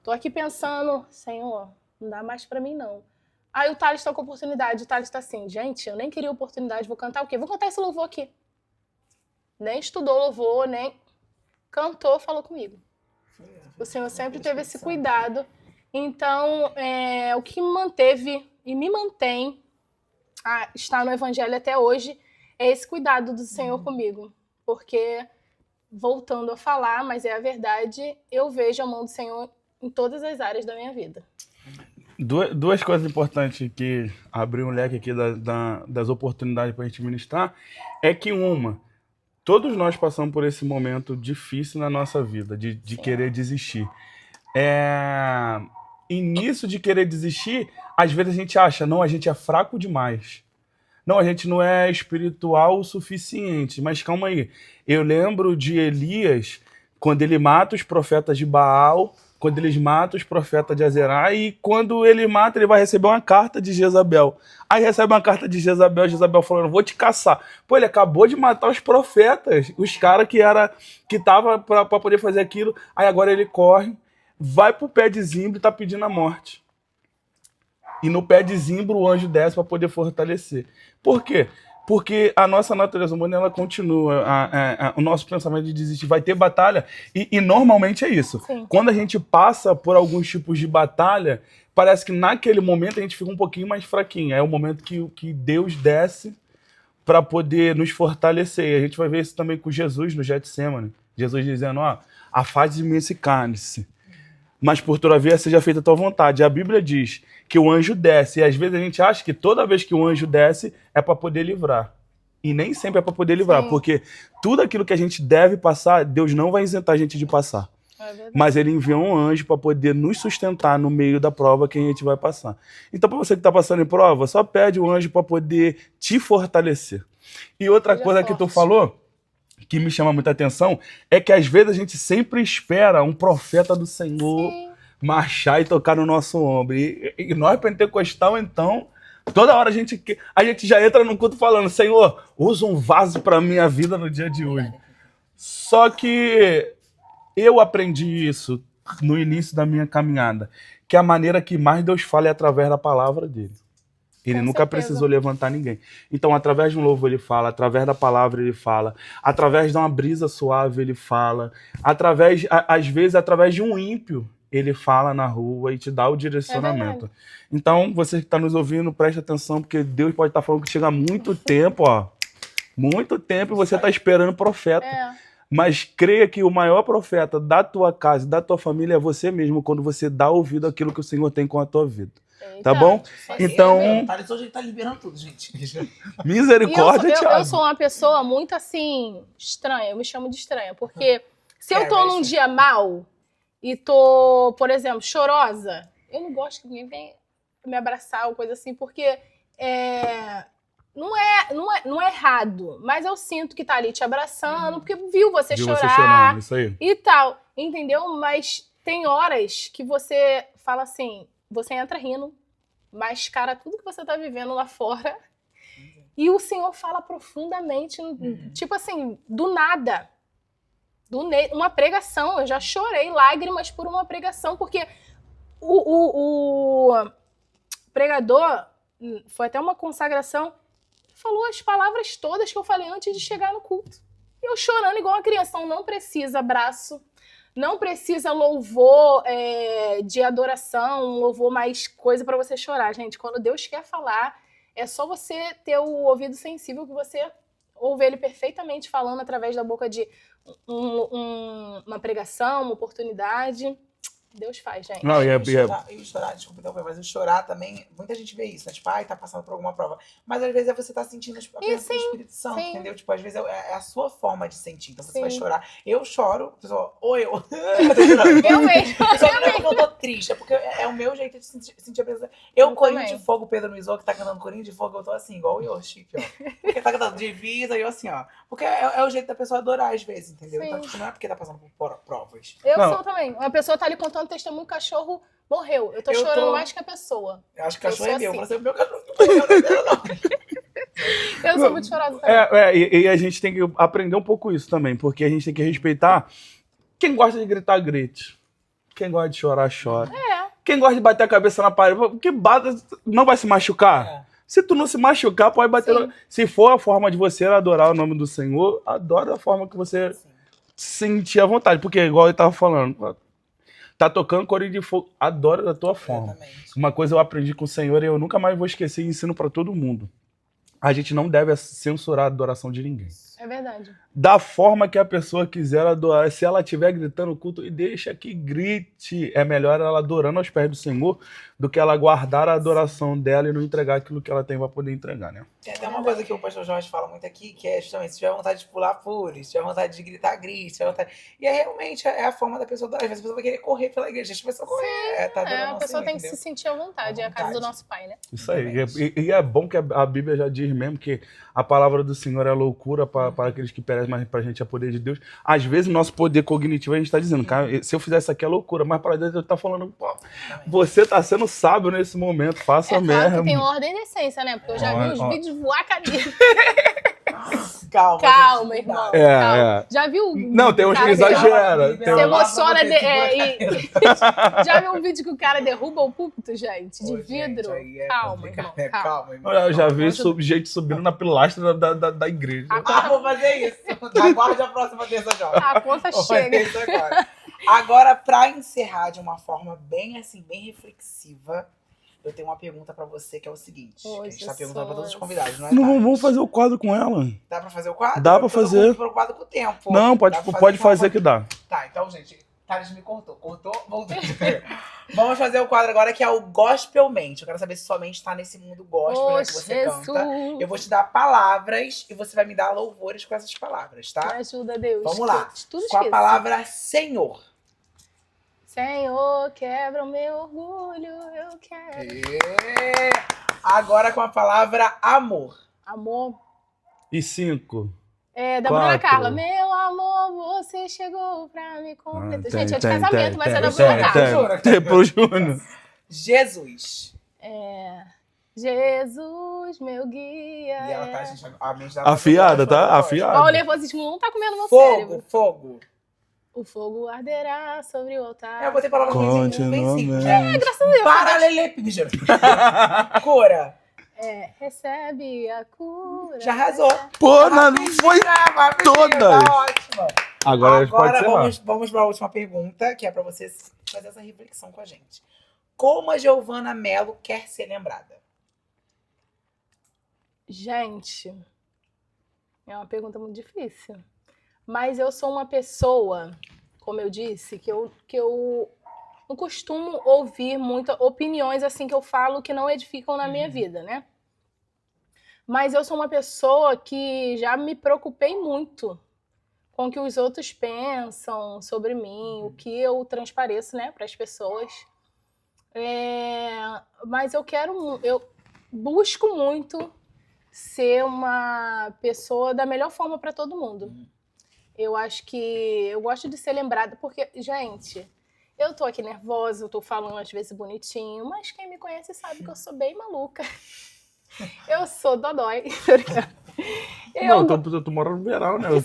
Tô aqui pensando, Senhor, não dá mais pra mim, não. Aí o Thales tá com oportunidade, o Thales tá assim, gente, eu nem queria oportunidade, vou cantar o quê? Vou cantar esse louvor aqui. Nem estudou louvor, nem cantou, falou comigo. O Senhor sempre teve esse cuidado. Então, o que me manteve e me mantém a estar no Evangelho até hoje é esse cuidado do Senhor comigo. Porque, voltando a falar, mas é a verdade, eu vejo a mão do Senhor em todas as áreas da minha vida. Duas coisas importantes que abriu um leque aqui das oportunidades para a gente ministrar é que todos nós passamos por esse momento difícil na nossa vida, de querer desistir. E nisso de querer desistir, às vezes a gente acha, não, a gente é fraco demais. Não, a gente não é espiritual o suficiente. Mas calma aí, eu lembro de Elias, quando ele mata os profetas de Baal, quando eles matam os profetas de Azerá, e quando ele mata, ele vai receber uma carta de Jezabel. Aí recebe uma carta de Jezabel falando, vou te caçar. Pô, ele acabou de matar os profetas, os caras que estavam para poder fazer aquilo. Aí agora ele corre, vai pro pé de zimbro e tá pedindo a morte. E no pé de zimbro o anjo desce para poder fortalecer. Por quê? Porque a nossa natureza humana, ela continua, o nosso pensamento de desistir, vai ter batalha, e normalmente é isso. Sim. Quando a gente passa por alguns tipos de batalha, parece que naquele momento a gente fica um pouquinho mais fraquinho. É o momento que Deus desce para poder nos fortalecer. E a gente vai ver isso também com Jesus no Getsemane. Jesus dizendo, afaste-me esse cálice, mas por todavia seja feita a tua vontade. A Bíblia diz que o anjo desce, e às vezes a gente acha que toda vez que o anjo desce é para poder livrar. E nem sempre é para poder livrar, Sim. porque tudo aquilo que a gente deve passar, Deus não vai isentar a gente de passar. Mas ele enviou um anjo para poder nos sustentar no meio da prova que a gente vai passar. Então, para você que está passando em prova, só pede o anjo para poder te fortalecer. E outra coisa que tu falou, que me chama muita atenção, é que às vezes a gente sempre espera um profeta do Senhor marchar e tocar no nosso ombro. E nós, pentecostal, então, toda hora a gente já entra no culto falando, Senhor, usa um vaso para minha vida no dia de hoje. Só que eu aprendi isso no início da minha caminhada, que a maneira que mais Deus fala é através da palavra dele. Ele nunca precisou levantar ninguém. Então, através de um louvor ele fala, através da palavra ele fala, através de uma brisa suave ele fala, às vezes através de um ímpio ele fala na rua e te dá o direcionamento. Então, você que está nos ouvindo, preste atenção, porque Deus pode estar falando que chega há muito tempo, muito tempo, e você está esperando profeta. Mas creia que o maior profeta da tua casa, da tua família, é você mesmo, quando você dá ouvido àquilo que o Senhor tem com a tua vida. Tá bom? Então, Hoje ele tá liberando tudo, gente. misericórdia, eu Thiago. sou uma pessoa muito assim, estranha, eu me chamo de estranha, porque se eu tô num dia mal e tô, por exemplo, chorosa, eu não gosto que ninguém venha me abraçar ou coisa assim, porque não é errado, mas eu sinto que tá ali te abraçando, porque viu você Viu chorar você chorando, isso aí. e tal, entendeu? Mas tem horas que você fala assim, você entra rindo, mascara tudo que você tá vivendo lá fora, e o Senhor fala profundamente, tipo assim, do nada. Uma pregação, eu já chorei lágrimas por uma pregação, porque o pregador, foi até uma consagração, falou as palavras todas que eu falei antes de chegar no culto. E eu chorando igual uma criança. Então não precisa abraço, não precisa louvor de adoração, um louvor mais coisa pra você chorar, gente. Quando Deus quer falar, é só você ter o ouvido sensível que você ouve ele perfeitamente falando através da boca de uma pregação, uma oportunidade. Deus faz, gente. Não, E chorar, desculpa, então, mas o chorar também, muita gente vê isso, né? Tipo, tá passando por alguma prova. Mas às vezes você tá sentindo a presença do Espírito Santo, entendeu? Tipo, às vezes é a sua forma de sentir. Então você vai chorar. Eu choro, a pessoa, eu. Eu mesmo. Só que não é porque eu tô triste, é porque é o meu jeito de sentir a presença. Corinho de Fogo, Pedro Mizou, que tá cantando Corinho de Fogo, eu tô assim, igual o Yoshi, ó. Porque tá cantando divisa e eu assim, ó. Porque é o jeito da pessoa adorar às vezes, entendeu? Sim. Então, tipo, não é porque tá passando por provas. Eu sou também. Uma pessoa tá ali contando testemunho, o cachorro morreu. Eu tô chorando mais que a pessoa. Eu acho que o cachorro é meu. Assim. Você é o meu cachorro. Não. Eu sou muito chorosa também. E a gente tem que aprender um pouco isso também, porque a gente tem que respeitar quem gosta de gritar, grite. Quem gosta de chorar, chora. Quem gosta de bater a cabeça na parede, que bata, não vai se machucar. Se tu não se machucar, pode bater. Se for a forma de você adorar o nome do Senhor, adora da forma que você sentir à vontade. Porque, igual eu tava falando, tá tocando Corinho de Fogo, adora da tua forma. Exatamente. Uma coisa eu aprendi com o Senhor e eu nunca mais vou esquecer e ensino pra todo mundo. A gente não deve censurar a adoração de ninguém. É verdade. Da forma que a pessoa quiser adorar. Se ela estiver gritando o culto, e deixa que grite. É melhor ela adorando aos pés do Senhor do que ela guardar a adoração dela e não entregar aquilo que ela tem para poder entregar, né? Tem até uma coisa que o pastor Jorge fala muito aqui, que é justamente, se tiver vontade de pular, pule. Se tiver vontade de gritar, grite. Se tiver vontade... E é realmente a forma da pessoa adorar. Às vezes a pessoa vai querer correr pela igreja. Deixa a pessoa correr. A pessoa tem que se sentir à vontade. É a casa do nosso Pai, né? Isso aí. E é bom que a Bíblia já diz mesmo que a palavra do Senhor é loucura para aqueles que perecem, mas pra gente é poder de Deus. Às vezes o nosso poder cognitivo a gente tá dizendo, cara, se eu fizer isso aqui é loucura, mas para Deus ele tá falando, pô, você tá sendo sábio nesse momento, faça mesmo. Claro que tem ordem e decência, né? Porque eu já vi os vídeos voar cadeira. Calma, irmão. Calma. Já viu? Não, tem uns que exagera. Você emociona. Já viu um vídeo que o cara derruba o púlpito, gente? De vidro? Calma, irmão. Calma, irmão. Eu já vi gente subindo na pilastra da igreja. Vou fazer isso. Aguarde a próxima terça, Jorge. A conta chega. Agora, pra encerrar de uma forma bem assim, bem reflexiva, eu tenho uma pergunta pra você que é o seguinte. Que a gente tá perguntando pra todos os convidados, não é? Não, vamos fazer o quadro com ela. Dá pra fazer o quadro? Dá pra fazer. Eu tô preocupado com o tempo. Não, pode fazer que dá. Tá, então, gente, Thales me cortou. Vamos fazer o quadro agora que é o Gospelmente. Eu quero saber se sua mente tá nesse mundo gospel, que você canta. Eu vou te dar palavras e você vai me dar louvores com essas palavras, tá? Me ajuda, Deus. Vamos lá. Com a palavra Senhor. Senhor, quebra o meu orgulho, eu quero. Agora com a palavra amor. Amor. E 5. Da Bruna Carla. Meu amor, você chegou pra me completar. Gente, é de casamento, mas é da Bruna Carla. Tem pro Júnior. Jesus. Jesus, meu guia. E ela tá, gente, a mente dela afiada, tá? Afiada. Ó, o nervosismo não tá comendo meu cérebro. Fogo. O fogo arderá sobre o altar. Eu botei palavras bem simples, né? Graças a Deus. Paralelepípedo. Cura. Recebe a cura. Já arrasou. Pô, não foi todas. Tá ótimo. Agora pode vamos para a última pergunta, que é para você fazer essa reflexão com a gente. Como a Giovana Mello quer ser lembrada? Gente, é uma pergunta muito difícil. Mas eu sou uma pessoa, como eu disse, que eu não costumo ouvir muitas opiniões assim que eu falo que não edificam na minha vida, né? Mas eu sou uma pessoa que já me preocupei muito com o que os outros pensam sobre mim, o que eu transpareço, né, para as pessoas. Mas eu busco muito ser uma pessoa da melhor forma para todo mundo. Eu acho que eu gosto de ser lembrada, porque, gente, eu tô aqui nervosa, eu tô falando às vezes bonitinho, mas quem me conhece sabe que eu sou bem maluca. Eu sou dodói. Não, tu mora no verão, né? O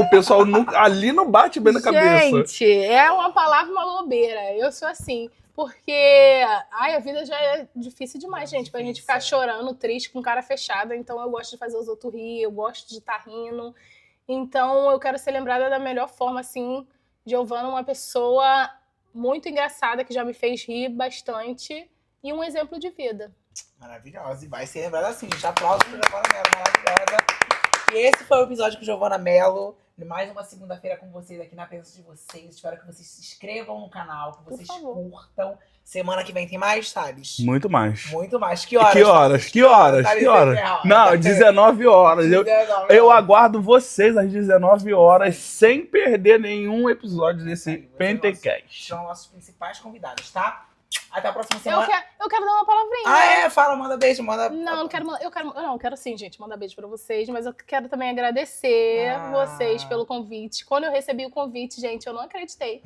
pessoal nunca, ali não bate bem na cabeça. Gente, é uma palavra uma bobeira. Eu sou assim. Porque a vida já é difícil demais, gente, pra gente ficar chorando, triste, com cara fechada. Então eu gosto de fazer os outros rir, eu gosto de estar rindo. Então eu quero ser lembrada da melhor forma, assim. Giovana, uma pessoa muito engraçada, que já me fez rir bastante. E um exemplo de vida. Maravilhosa. E vai ser lembrada assim. Já aplauso pra Giovana Mello, maravilhosa. E esse foi o episódio com Giovana Mello. Mais uma segunda-feira com vocês aqui na presença de vocês. Espero que vocês se inscrevam no canal, que vocês curtam. Semana que vem tem mais, Thales? Muito mais. Muito mais. Que horas? Que horas? Não, 19 horas. Eu aguardo vocês às 19 horas, sem perder nenhum episódio desse Pentecast. São nossos principais convidados, tá? Até a próxima semana. Eu quero dar uma palavrinha. Fala, manda beijo, manda... Não quero sim, gente, mandar beijo pra vocês, mas eu quero também agradecer vocês pelo convite. Quando eu recebi o convite, gente, eu não acreditei.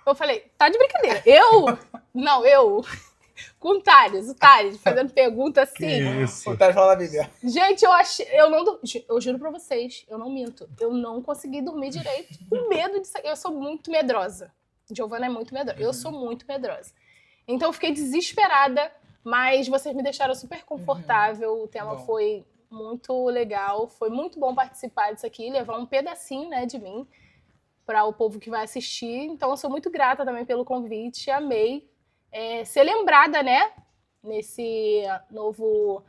Eu falei, tá de brincadeira. Eu? Com o Thales, fazendo pergunta assim. Que isso? O Thales falando da Bíblia. Gente, eu juro pra vocês, eu não minto. Eu não consegui dormir direito, com medo disso. Eu sou muito medrosa. Giovana é muito medrosa. Eu sou muito medrosa. Então eu fiquei desesperada, mas vocês me deixaram super confortável. O tema foi muito legal. Foi muito bom participar disso aqui, levar um pedacinho, né, de mim para o povo que vai assistir. Então eu sou muito grata também pelo convite. Amei ser lembrada, né, nesse novo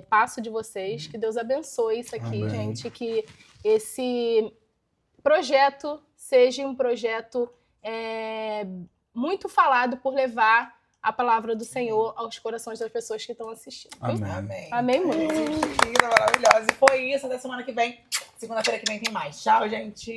passo de vocês. Que Deus abençoe isso aqui, gente. Que esse projeto seja um projeto muito falado por levar a palavra do Senhor aos corações das pessoas que estão assistindo. Amém. Amém muito. Linda, maravilhosa. E foi isso. Até semana que vem. Segunda-feira que vem tem mais. Tchau, gente.